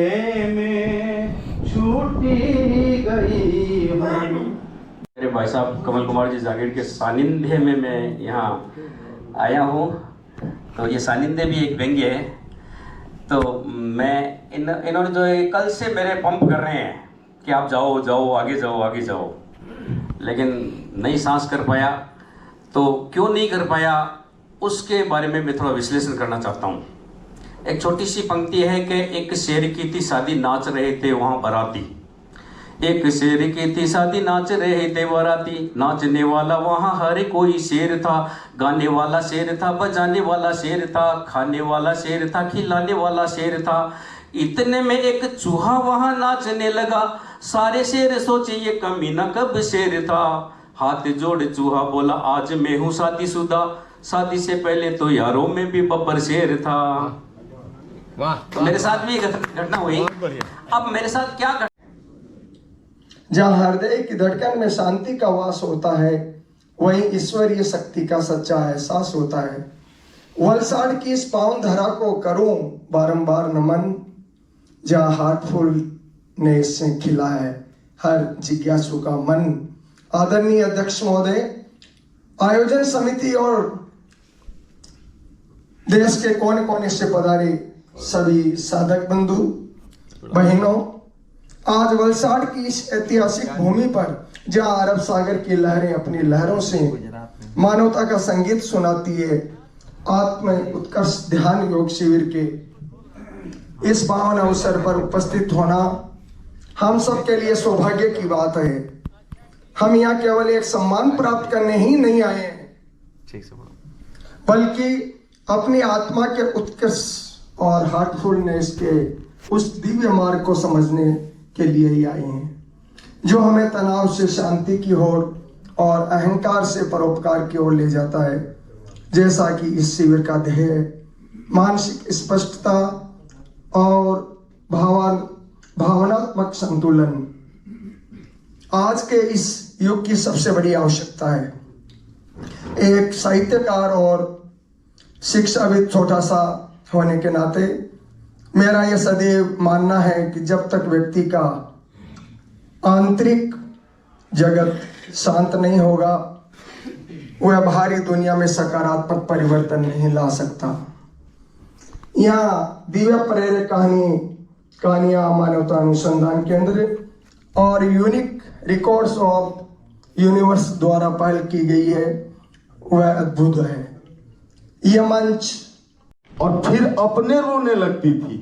में छूटी गई हूँ। मेरे भाई साहब कमल कुमार जी जागीर के सानिध्य में मैं यहाँ आया हूँ। तो ये सानिध्य भी एक व्यंग्य है। तो मैं इन्होंने जो है कल से मेरे पंप कर रहे हैं कि आप जाओ जाओ आगे जाओ आगे जाओ, लेकिन नहीं सांस कर पाया। तो क्यों नहीं कर पाया उसके बारे में मैं थोड़ा विश्लेषण करना चाहता हूँ। एक छोटी सी पंक्ति है कि एक शेर की थी शादी नाच रहे थे वहाँ बाराती। एक शेर की थी शादी नाच रहे थे बाराती। नाचने वाला वहाँ हर कोई शेर था, गाने वाला शेर था, बजाने वाला शेर था, खाने वाला शेर था, खिलाने वाला शेर था। इतने में एक चूहा वहाँ नाचने लगा। सारे शेर सोचे ये कमीना कब शेर था। हाथ जोड़ चूहा बोला आज मैं हूँ शादीशुदा, शादी से पहले तो यारों में भी बब्बर शेर था। वाह। तो मेरे साथ भी घटना हुई। अब मेरे साथ क्या घटना? जहाँ हृदय की धड़कन में शांति का वास होता है, वहीं ईश्वरीय शक्ति का सच्चा एहसास होता है। वलसाड़ की इस पावन धरा को करूं बारंबार नमन, जहाँ हार्टफुलनेस से खिला है हर जिज्ञासु का मन। आदरणीय अध्यक्ष महोदय, आयोजन समिति और देश के कोने कोने से पधारे सभी साधक बंधु बहनों, आज वलसाड़ की इस ऐतिहासिक भूमि पर जहां अरब सागर की लहरें अपनी लहरों से मानवता का संगीत सुनाती है, आत्म उत्कर्ष ध्यान योग शिविर के इस पावन अवसर पर उपस्थित होना हम सब के लिए सौभाग्य की बात है। हम यहाँ केवल एक सम्मान प्राप्त करने ही नहीं आए हैं, बल्कि अपनी आत्मा के उत्कर्ष और हार्टफुलनेस के उस दिव्य मार्ग को समझने के लिए ही आए हैं, जो हमें तनाव से शांति की ओर और अहंकार से परोपकार की ओर ले जाता है। जैसा कि इस शिविर का ध्येय मानसिक स्पष्टता और भावनात्मक संतुलन आज के इस युग की सबसे बड़ी आवश्यकता है। एक साहित्यकार और शिक्षाविद छोटा सा होने के नाते मेरा यह सदैव मानना है कि जब तक व्यक्ति का आंतरिक जगत शांत नहीं होगा, वह बाहरी दुनिया में सकारात्मक परिवर्तन नहीं ला सकता। यहाँ दिव्य प्रेरक कहानियाँ मानवता अनुसंधान केंद्र और यूनिक रिकॉर्ड्स ऑफ यूनिवर्स द्वारा पहल की गई है, वह अद्भुत है। यह मंच और फिर अपने रोने लगती थी।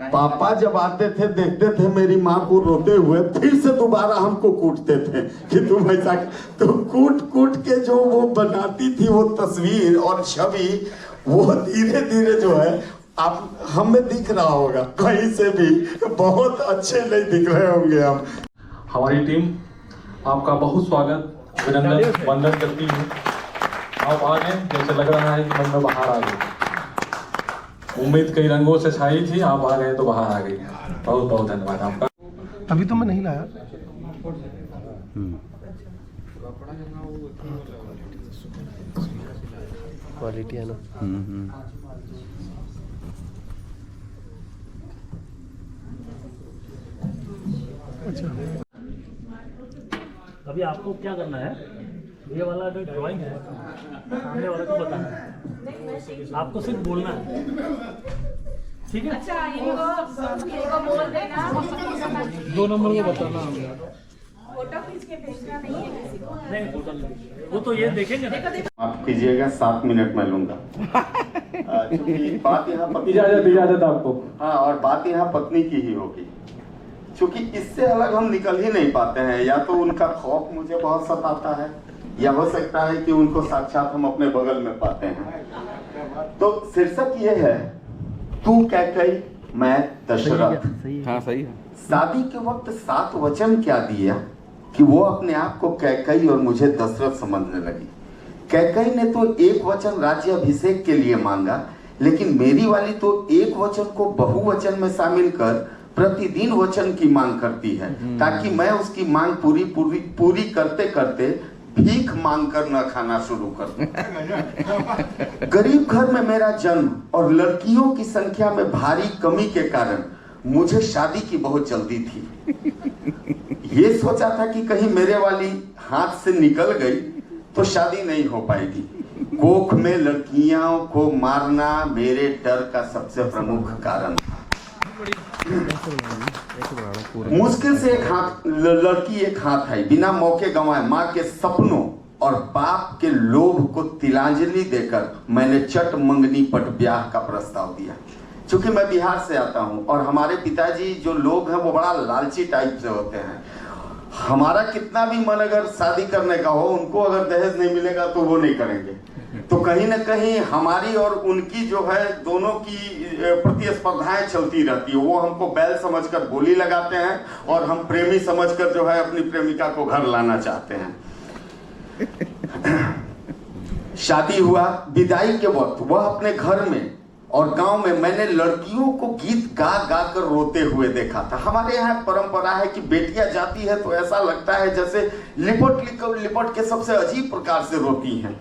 पापा जब आते थे देखते थे मेरी माँ को रोते हुए, फिर से दोबारा हमको कूटते थे कि तुम ऐसा, तो कूट कूट के जो वो बनाती थी वो तस्वीर और छवि, वो धीरे धीरे जो है आप हमें दिख रहा होगा कहीं से भी, बहुत अच्छे नहीं दिख रहे होंगे हम। हमारी टीम आपका बहुत स्वागत, अभिनंदन, वंदन करती है। आप आगे जैसे लग रहा है कि मन में बाहर आ गई। उम्मीद कई रंगों से छाई थी, आप आ गए तो बाहर आ गई। बहुत बहुत धन्यवाद आपका। अभी तो मैं नहीं लाया। क्वालिटी है ना। अच्छा, अभी आपको क्या करना है, ये वाला जो ड्राइंग है सामने वाले को बताना है, आपको सिर्फ बोलना है, ठीक है? अच्छा, इनको बोल देना, 2 नंबर को बताना, फोटो खींच के भेजना नहीं है किसी को। नहीं फोटो नहीं, वो तो ये देखेंगे ना। आप कीजिएगा, 7 मिनट में लूंगा। क्योंकि बात यहाँ इजाजत आपको। हाँ, और बात यहाँ पत्नी की ही होगी, क्योंकि इससे अलग हम निकल ही नहीं पाते हैं। या तो उनका खौफ मुझे बहुत सताता है, या हो सकता है कि उनको साक्षात हम अपने बगल में पाते हैं। तो शीर्षक ये है, तू कैकई मैं दशरथ। हाँ सही है। शादी के वक्त 7 वचन क्या दिया कि वो अपने आप को कैकई और मुझे दशरथ समझने लगी। कैकई ने तो 1 वचन राज्य अभिषेक के लिए मांगा, लेकिन मेरी वाली तो 1 वचन को बहुवचन में शामिल कर प्रतिदिन वचन की मांग करती है, ताकि मैं उसकी मांग पूरी करते करते भीख मांग कर न खाना शुरू कर दूं। गरीब घर में मेरा जन्म और लड़कियों की संख्या में भारी कमी के कारण मुझे शादी की बहुत जल्दी थी। ये सोचा था कि कहीं मेरे वाली हाथ से निकल गई तो शादी नहीं हो पाएगी। कोख में लड़कियों को मारना मेरे डर का सबसे प्रमुख कारण था। मुश्किल से लड़की एक हाथ आई, बिना मौके गंवाए माँ के सपनों और बाप के लोभ को तिलांजलि देकर मैंने चट मंगनी पट ब्याह का प्रस्ताव दिया। चूंकि मैं बिहार से आता हूँ और हमारे पिताजी जो लोग हैं वो बड़ा लालची टाइप से होते हैं। हमारा कितना भी मन अगर शादी करने का हो, उनको अगर दहेज नहीं मिलेगा तो वो नहीं करेंगे। तो कहीं ना कहीं हमारी और उनकी जो है दोनों की प्रतिस्पर्धाएं चलती रहती है। वो हमको बैल समझकर बोली लगाते हैं और हम प्रेमी समझकर जो है अपनी प्रेमिका को घर लाना चाहते हैं। शादी हुआ, विदाई के वक्त वह अपने घर में और गांव में मैंने लड़कियों को गीत गा गा कर रोते हुए देखा था। हमारे यहाँ परंपरा है कि बेटियां जाती है तो ऐसा लगता है जैसे लिपट के सबसे अजीब प्रकार से रोती हैं।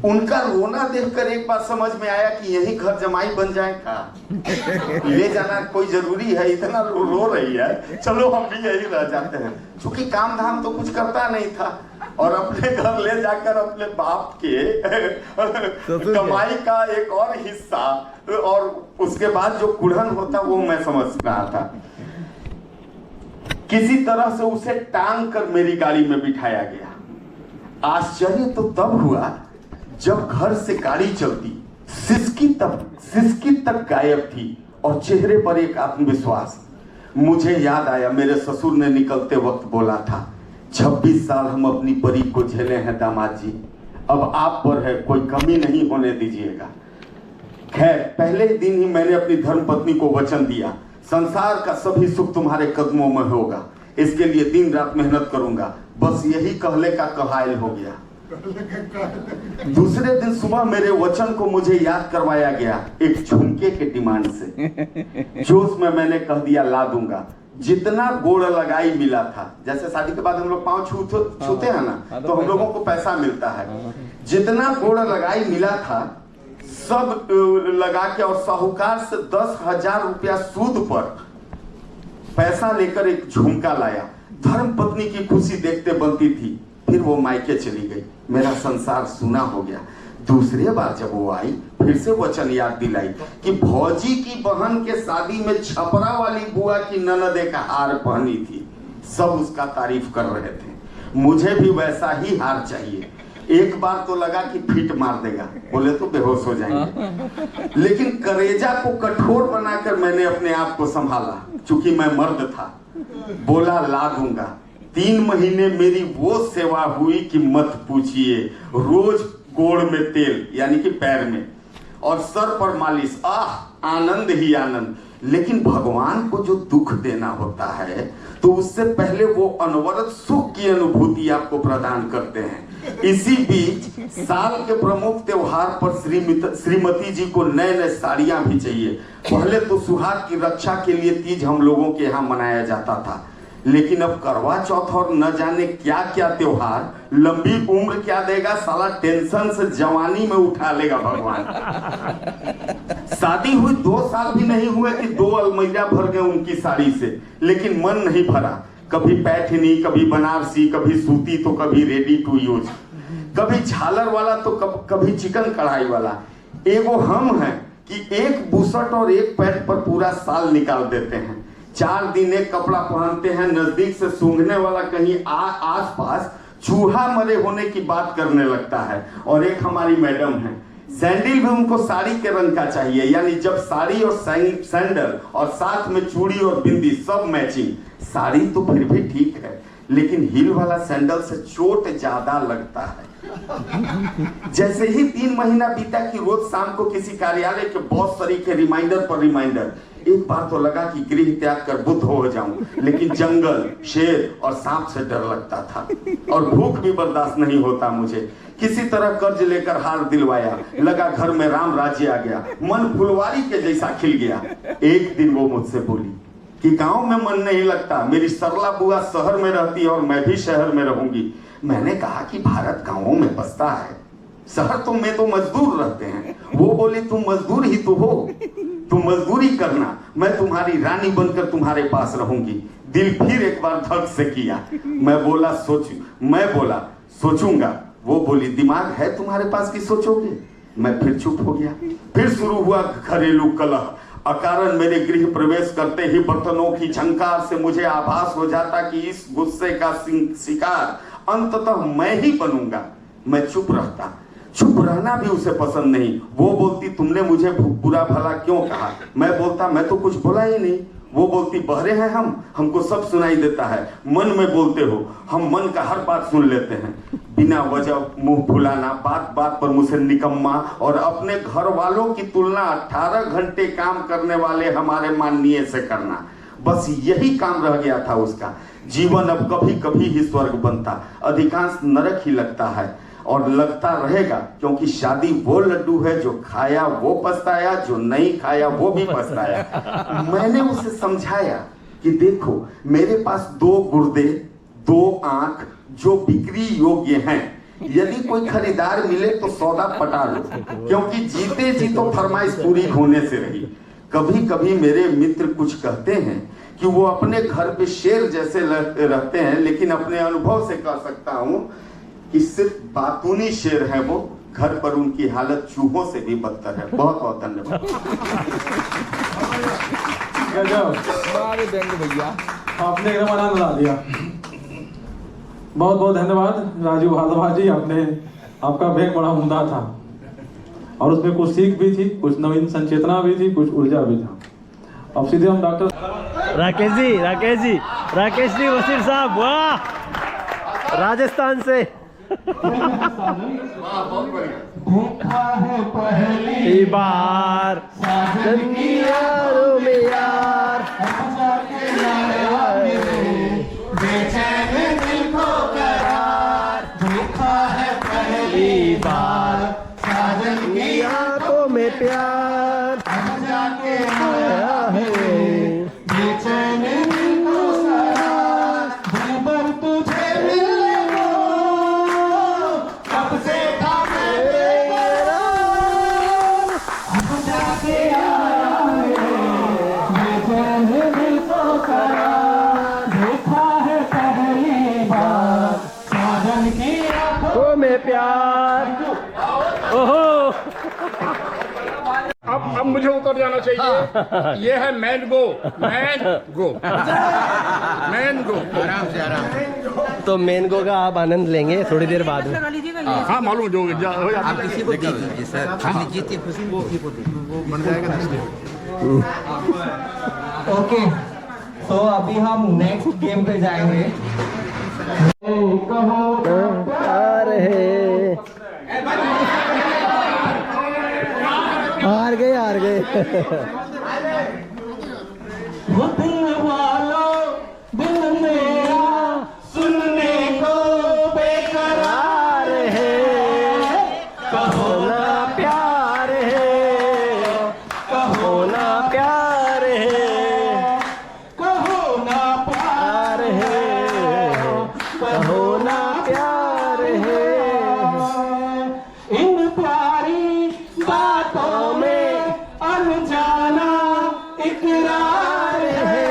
उनका रोना देखकर एक बार समझ में आया कि यही घर जमाई बन जाएगा, ले जाना कोई जरूरी है, इतना रो रही है, चलो हम भी यही रह जाते हैं। क्योंकि काम धाम तो कुछ करता नहीं था और अपने घर ले जाकर अपने बाप के कमाई का एक और हिस्सा और उसके बाद जो कुढ़न होता वो मैं समझ रहा था। किसी तरह से उसे टांग कर मेरी गाड़ी में बिठाया गया। आश्चर्य तो तब हुआ जब घर से गाड़ी चलती, सिसकी तक गायब थी और चेहरे पर एक आत्मविश्वास। मुझे याद आया मेरे ससुर ने निकलते वक्त बोला था, 26 साल हम अपनी परी को झेले हैं दामाद जी, अब आप पर है, कोई कमी नहीं होने दीजिएगा। खैर, पहले दिन ही मैंने अपनी धर्मपत्नी को वचन दिया, संसार का सभी सुख तुम्हारे कदमों में होगा, इसके लिए दिन रात मेहनत करूंगा। बस यही कहले का कहायल हो गया। दूसरे दिन सुबह मेरे वचन को मुझे याद करवाया गया एक झुमके के डिमांड से। जोश में मैंने कह दिया ला दूंगा। जितना गोड़ लगाई मिला था, जैसे शादी के बाद हम लोग पाँव छूते हैं ना, तो हम लोगों को पैसा मिलता है, जितना गोड़ लगाई मिला था सब लगा के और साहूकार से 10,000 रुपया सूद पर पैसा लेकर एक झुमका लाया। धर्म पत्नी की खुशी देखते बनती थी। फिर वो मायके चली गई, मेरा संसार सुना हो गया। दूसरे बार जब वो आई, फिर से वचन याद दिलाई कि भौजी की बहन के शादी में छपरा वाली बुआ की ननदे का हार पहनी थी। सब उसका तारीफ कर रहे थे। मुझे भी वैसा ही हार चाहिए। एक बार तो लगा कि फिट मार देगा, बोले तो बेहोश हो जाएंगे, लेकिन करेजा को कठोर बनाकर मैंने अपने आप को संभाला। चूंकि मैं मर्द था, बोला ला दूंगा। 3 महीने मेरी वो सेवा हुई कि मत पूछिए। रोज गोड़ में तेल यानी कि पैर में और सर पर मालिश, आनंद ही आनंद। लेकिन भगवान को जो दुख देना होता है तो उससे पहले वो अनवरत सुख की अनुभूति आपको प्रदान करते हैं। इसी बीच साल के प्रमुख त्योहार पर श्रीमती जी को नए नए साड़ियां भी चाहिए। पहले तो सुहाग की रक्षा के लिए तीज हम लोगों के यहाँ मनाया जाता था, लेकिन अब करवा चौथ और न जाने क्या क्या त्योहार, लंबी उम्र क्या देगा साला, टेंशन से जवानी में उठा लेगा भगवान। शादी हुई 2 साल भी नहीं हुए कि 2 अलमीरा भर गए उनकी साड़ी से, लेकिन मन नहीं भरा। कभी पैठनी, कभी बनारसी, कभी सूती तो कभी रेडी टू यूज, कभी झालर वाला तो कभी चिकन कढ़ाई वाला। एगो हम हैं कि एक बुशर्ट और एक पैंट पर पूरा साल निकाल देते हैं। 4 दिन एक कपड़ा पहनते हैं, नजदीक से सूंघने वाला कहीं आस पास चूहा मरे होने की बात करने लगता है। और एक हमारी मैडम है, सैंडल भी उनको साड़ी के रंग का चाहिए, यानी जब साड़ी और सैंडल और साथ में चूड़ी और बिंदी सब मैचिंग। साड़ी तो फिर भी ठीक है, लेकिन हील वाला सैंडल से चोट ज्यादा लगता है। जैसे ही 3 महीना बीता कि रोज शाम को किसी कार्यालय के बॉस तरीके रिमाइंडर पर रिमाइंडर। एक बार तो लगा कि गृह त्याग कर बुद्ध हो जाऊं, लेकिन जंगल, शेर और सांप से डर लगता था और भूख भी बर्दाश्त नहीं होता मुझे। किसी तरह कर्ज लेकर हार दिलवाया, लगा घर में राम राज्य आ गया, मन फुलवारी के जैसा खिल गया। एक दिन वो मुझसे बोली कि गांव में मन नहीं लगता, मेरी सरला बुआ शहर में रहती और मैं भी शहर में रहूंगी। मैंने कहा कि भारत गांवों में बसता है, शहर में तो मजदूर रहते हैं। वो बोली तुम मजदूर ही तो हो, तुम मजदूरी करना, मैं तुम्हारी रानी बनकर तुम्हारे पास रहूंगी। दिल फिर एक बार धक से किया। मैं बोला सोचूंगा। वो बोली दिमाग है तुम्हारे पास कि सोचोगे? मैं फिर चुप हो गया। फिर शुरू हुआ घरेलू कलह। अकारण मेरे गृह प्रवेश करते ही बर्तनों की झंकार से मुझे आभास हो जाता कि इस गुस्से का शिकार अंततः मैं ही बनूंगा। मैं चुप रहता, चुप रहना भी उसे पसंद नहीं। वो बोलती तुमने मुझे बुरा भला क्यों कहा? मैं बोलता मैं तो कुछ बोला ही नहीं। वो बोलती बहरे हैं हमको सब सुनाई देता है। मन में बोलते हो, हम मन का हर बात सुन लेते हैं। बिना वजह मुंह फुलाना, बात बात पर मुझे निकम्मा और अपने घर वालों की तुलना 18 घंटे काम करने वाले हमारे माननीय से करना, बस यही काम रह गया था उसका। जीवन अब कभी कभी ही स्वर्ग बनता, अधिकांश नरक ही लगता है और लगता रहेगा, क्योंकि शादी वो लड्डू है जो खाया वो पछताया, जो नहीं खाया वो भी पछताया। मैंने उसे समझाया कि देखो मेरे पास 2 गुर्दे, 2 आंख जो बिक्री योग्य हैं। यदि कोई खरीदार मिले तो सौदा पटा लो, क्योंकि जीते जी तो फरमाइश पूरी होने से रही। कभी कभी मेरे मित्र कुछ कहते हैं कि वो अपने घर पे शेर जैसे रहते हैं, लेकिन अपने अनुभव से कह सकता हूं कि सिर्फ बातूनी शेर है वो, घर पर उनकी हालत चूहों से भी बदतर है। बहुत बहुत धन्यवाद। भैया आपने एकदम आनंद ला दिया। बहुत बहुत धन्यवाद राजू भारद्वाज जी, आपका भेद बड़ा उम्दा था और उसमें कुछ सीख भी थी, कुछ नवीन संचेतना भी थी, कुछ ऊर्जा भी था। अब सीधे हम डॉक्टर राकेश जी वसीर साहब, वाह, राजस्थान से। देखा है पहली बार यारों में यार, बेचैन दिल को करार। देखा है पहली बार साजन की आंखों में प्यार, जाके आया है बेचैन दिल को करार। दिल पर तुझे मिलने को कब से था मैं बेकरार, अब जाके आया है बेचैन दिल को करार। देखा है पहली बार साजन की आंखों में प्यार। ओहो, अब मुझे उतर जाना चाहिए। ये है मैन गो। आराम से। तो मैंगो का आप आनंद लेंगे थोड़ी देर बाद में। हाँ मालूम जो आप किसी को दे दीजिए सर, अपनी जीत की खुशी वो किसी को दे दीजिए, वो बन जाएगा ओके, तो अभी हम नेक्स्ट गेम पे जाएंगे। हार गए वो दिल वालों दिल मेरा सुनने को बेकरार है, कहो ना प्यार है, कहो ना प्यार है, कहो ना प्यार है, कहो ना प्यार है। इन प्यारी बातों में अनजाना इकरार है,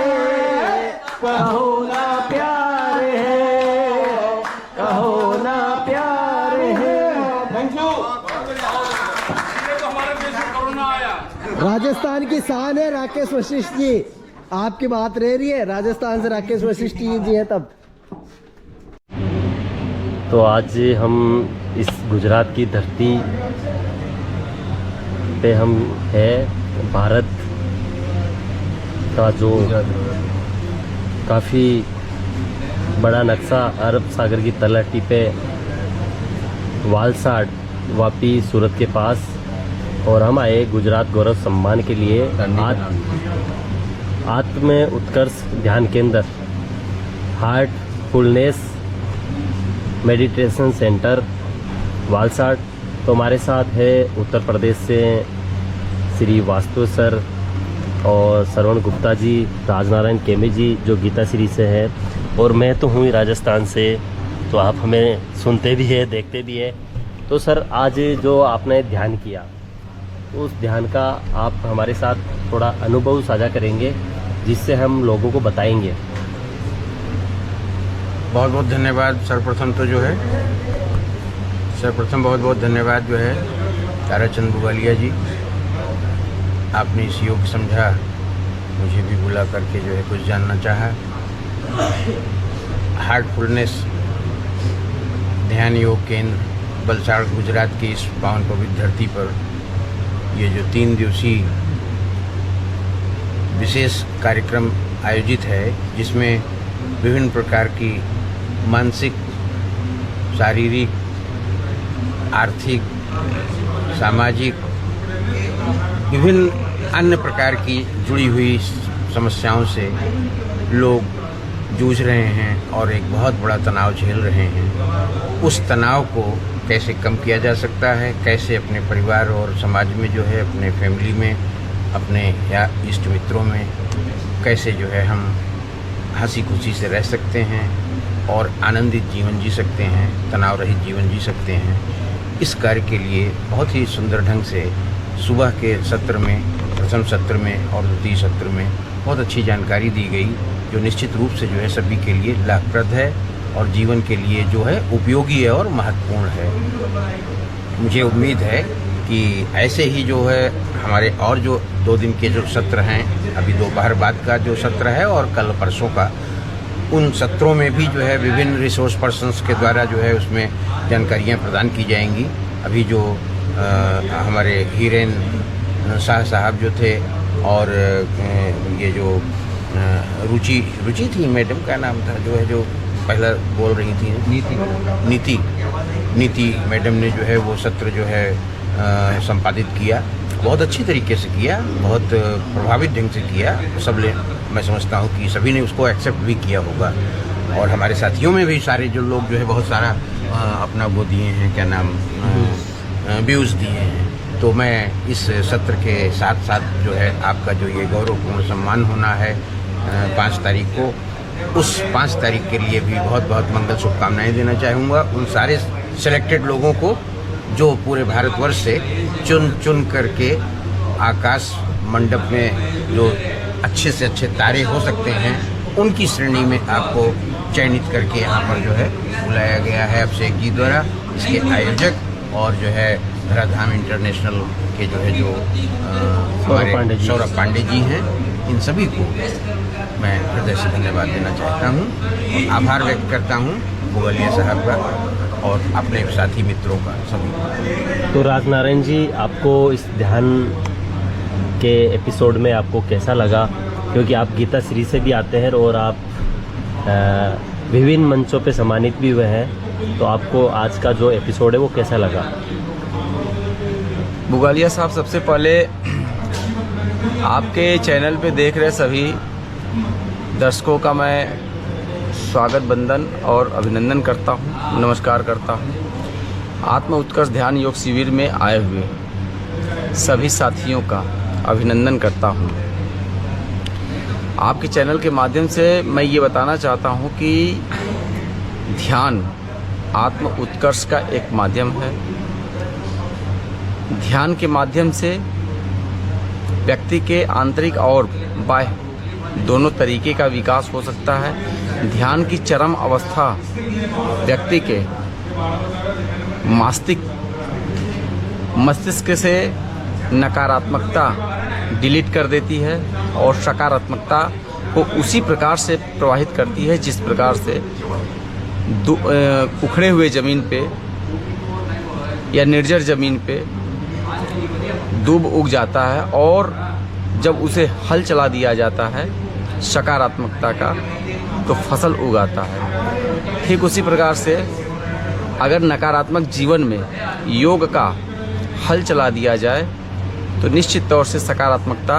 कहो ना प्यार है, कहो ना प्यार है। Thank you. राजस्थान की शान है राकेश वशिष्ठ जी, आपकी बात रह रही है, राजस्थान से राकेश वशिष्ठ जी है तब। तो आज हम इस गुजरात की धरती पे हम है, भारत का जो काफ़ी बड़ा नक्शा अरब सागर की तलहटी पे वालसाड वापी सूरत के पास, और हम आए गुजरात गौरव सम्मान के लिए आत्म उत्कर्ष ध्यान केंद्र हार्टफुलनेस मेडिटेशन सेंटर वालसाड। तो हमारे साथ है उत्तर प्रदेश से श्री वास्तु सर और श्रवण गुप्ता जी, राजनारायण केमे जी जो गीता श्री से है, और मैं तो हूँ राजस्थान से। तो आप हमें सुनते भी है, देखते भी है। तो सर आज जो आपने ध्यान किया, उस ध्यान का आप हमारे साथ थोड़ा अनुभव साझा करेंगे जिससे हम लोगों को बताएंगे। बहुत बहुत धन्यवाद। सर्वप्रथम तो जो है सर्वप्रथम बहुत बहुत धन्यवाद जो है ताराचंद बुगालिया जी, आपने इस योग समझा, मुझे भी बुला करके जो है कुछ जानना चाहा। हार्टफुलनेस ध्यान योग केंद्र वलसाड गुजरात की इस पावन पवित्र धरती पर ये जो 3 दिवसीय विशेष कार्यक्रम आयोजित है, जिसमें विभिन्न प्रकार की मानसिक, शारीरिक, आर्थिक, सामाजिक, विभिन्न अन्य प्रकार की जुड़ी हुई समस्याओं से लोग जूझ रहे हैं और एक बहुत बड़ा तनाव झेल रहे हैं। उस तनाव को कैसे कम किया जा सकता है, कैसे अपने परिवार और समाज में जो है, अपने फैमिली में, अपने या इष्ट मित्रों में कैसे जो है हम हंसी खुशी से रह सकते हैं और आनंदित जीवन जी सकते हैं, तनाव रहित जीवन जी सकते हैं। इस कार्य के लिए बहुत ही सुंदर ढंग से सुबह के सत्र में, प्रथम सत्र में और द्वितीय सत्र में बहुत अच्छी जानकारी दी गई, जो निश्चित रूप से जो है सभी के लिए लाभप्रद है और जीवन के लिए जो है उपयोगी है और महत्वपूर्ण है। मुझे उम्मीद है कि ऐसे ही जो है हमारे और जो 2 दिन के जो सत्र हैं, अभी दोपहर बाद का जो सत्र है और कल परसों का, उन सत्रों में भी जो है विभिन्न रिसोर्स पर्सन्स के द्वारा जो है उसमें जानकारियाँ प्रदान की जाएंगी। अभी जो हमारे हीरेन शाह साहब जो थे और ये जो रुचि थी मैडम का नाम था, जो है जो पहला बोल रही थी, नीति मैडम ने जो है वो सत्र जो है संपादित किया, बहुत अच्छी तरीके से किया, बहुत प्रभावित ढंग से किया। सब ने, मैं समझता हूँ कि सभी ने उसको एक्सेप्ट भी किया होगा, और हमारे साथियों में भी सारे जो लोग जो है बहुत सारा अपना वो दिए हैं, क्या नाम, व्यूज़ दिए हैं। तो मैं इस सत्र के साथ साथ जो है आपका जो ये गौरवपूर्ण सम्मान होना है 5 तारीख को, उस 5 तारीख के लिए भी बहुत बहुत मंगल शुभकामनाएं देना चाहूँगा उन सारे सिलेक्टेड लोगों को जो पूरे भारतवर्ष से चुन करके आकाश मंडप में जो अच्छे से अच्छे तारे हो सकते हैं, उनकी श्रेणी में आपको चयनित करके यहाँ पर जो है बुलाया गया है अभिषेक जी द्वारा, इसके आयोजक और जो है धराधाम इंटरनेशनल के जो है जो हमारे सौरभ पांडे जी हैं, इन सभी को मैं हृदय से धन्यवाद देना चाहता हूँ और आभार व्यक्त करता हूँ बुगालिया साहब का और अपने साथी मित्रों का सभी। तो राजनारायण जी, आपको इस ध्यान के एपिसोड में आपको कैसा लगा? क्योंकि आप गीता श्री से भी आते हैं और आप विभिन्न मंचों पे सम्मानित भी हुए हैं, तो आपको आज का जो एपिसोड है वो कैसा लगा? बुगालिया साहब, सबसे पहले आपके चैनल पे देख रहे सभी दर्शकों का मैं स्वागत बंदन और अभिनंदन करता हूँ, नमस्कार करता हूँ। आत्म उत्कर्ष ध्यान योग शिविर में आए हुए सभी साथियों का अभिनंदन करता हूँ। आपके चैनल के माध्यम से मैं ये बताना चाहता हूँ कि ध्यान आत्म उत्कर्ष का एक माध्यम है। ध्यान के माध्यम से व्यक्ति के आंतरिक और बाह्य दोनों तरीके का विकास हो सकता है। ध्यान की चरम अवस्था व्यक्ति के मस्तिष्क से नकारात्मकता डिलीट कर देती है और सकारात्मकता को उसी प्रकार से प्रवाहित करती है जिस प्रकार से उखड़े हुए ज़मीन पे या निर्जर ज़मीन पे दूब उग जाता है और जब उसे हल चला दिया जाता है सकारात्मकता का तो फसल उगाता है। ठीक उसी प्रकार से अगर नकारात्मक जीवन में योग का हल चला दिया जाए तो निश्चित तौर से सकारात्मकता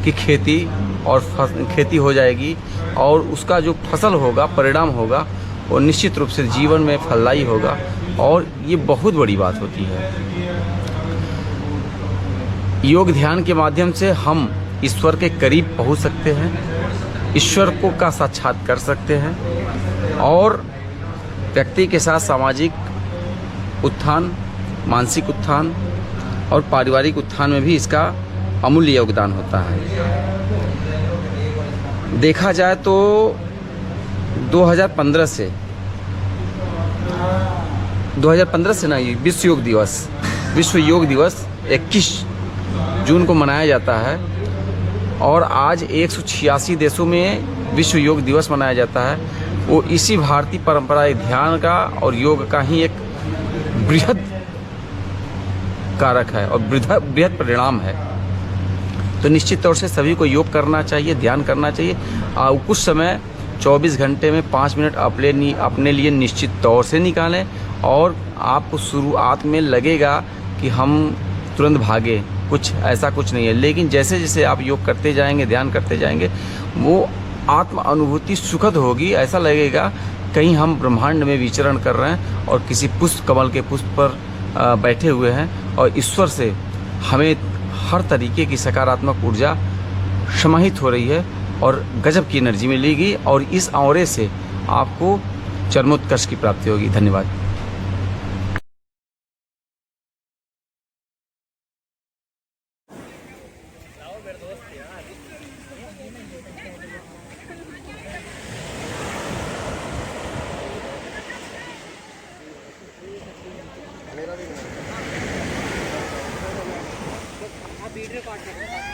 की खेती हो जाएगी और उसका जो फसल होगा, परिणाम होगा, वो निश्चित रूप से जीवन में फलदायी होगा और ये बहुत बड़ी बात होती है। योग ध्यान के माध्यम से हम ईश्वर के करीब पहुंच सकते हैं, ईश्वर को का साक्षात कर सकते हैं और व्यक्ति के साथ सामाजिक उत्थान, मानसिक उत्थान और पारिवारिक उत्थान में भी इसका अमूल्य योगदान होता है। देखा जाए तो 2015 से ना विश्व योग दिवस 21 जून को मनाया जाता है और आज 186 देशों में विश्व योग दिवस मनाया जाता है। वो इसी भारतीय परंपरा ध्यान का और योग का ही एक बृहद कारक है और बृहद परिणाम है। तो निश्चित तौर से सभी को योग करना चाहिए, ध्यान करना चाहिए। कुछ समय 24 घंटे में 5 मिनट अपने लिए निश्चित तौर से निकालें और आपको शुरुआत में लगेगा कि हम तुरंत भागे, ऐसा कुछ नहीं है। लेकिन जैसे जैसे आप योग करते जाएंगे, ध्यान करते जाएंगे, वो आत्म अनुभूति सुखद होगी। ऐसा लगेगा कहीं हम ब्रह्मांड में विचरण कर रहे हैं और किसी पुष्प कमल के पुष्प पर बैठे हुए हैं और ईश्वर से हमें हर तरीके की सकारात्मक ऊर्जा समाहित हो रही है और गजब की एनर्जी मिलेगी और इस औरे से आपको चरमोत्कर्ष की प्राप्ति होगी। धन्यवाद। वीडियो काट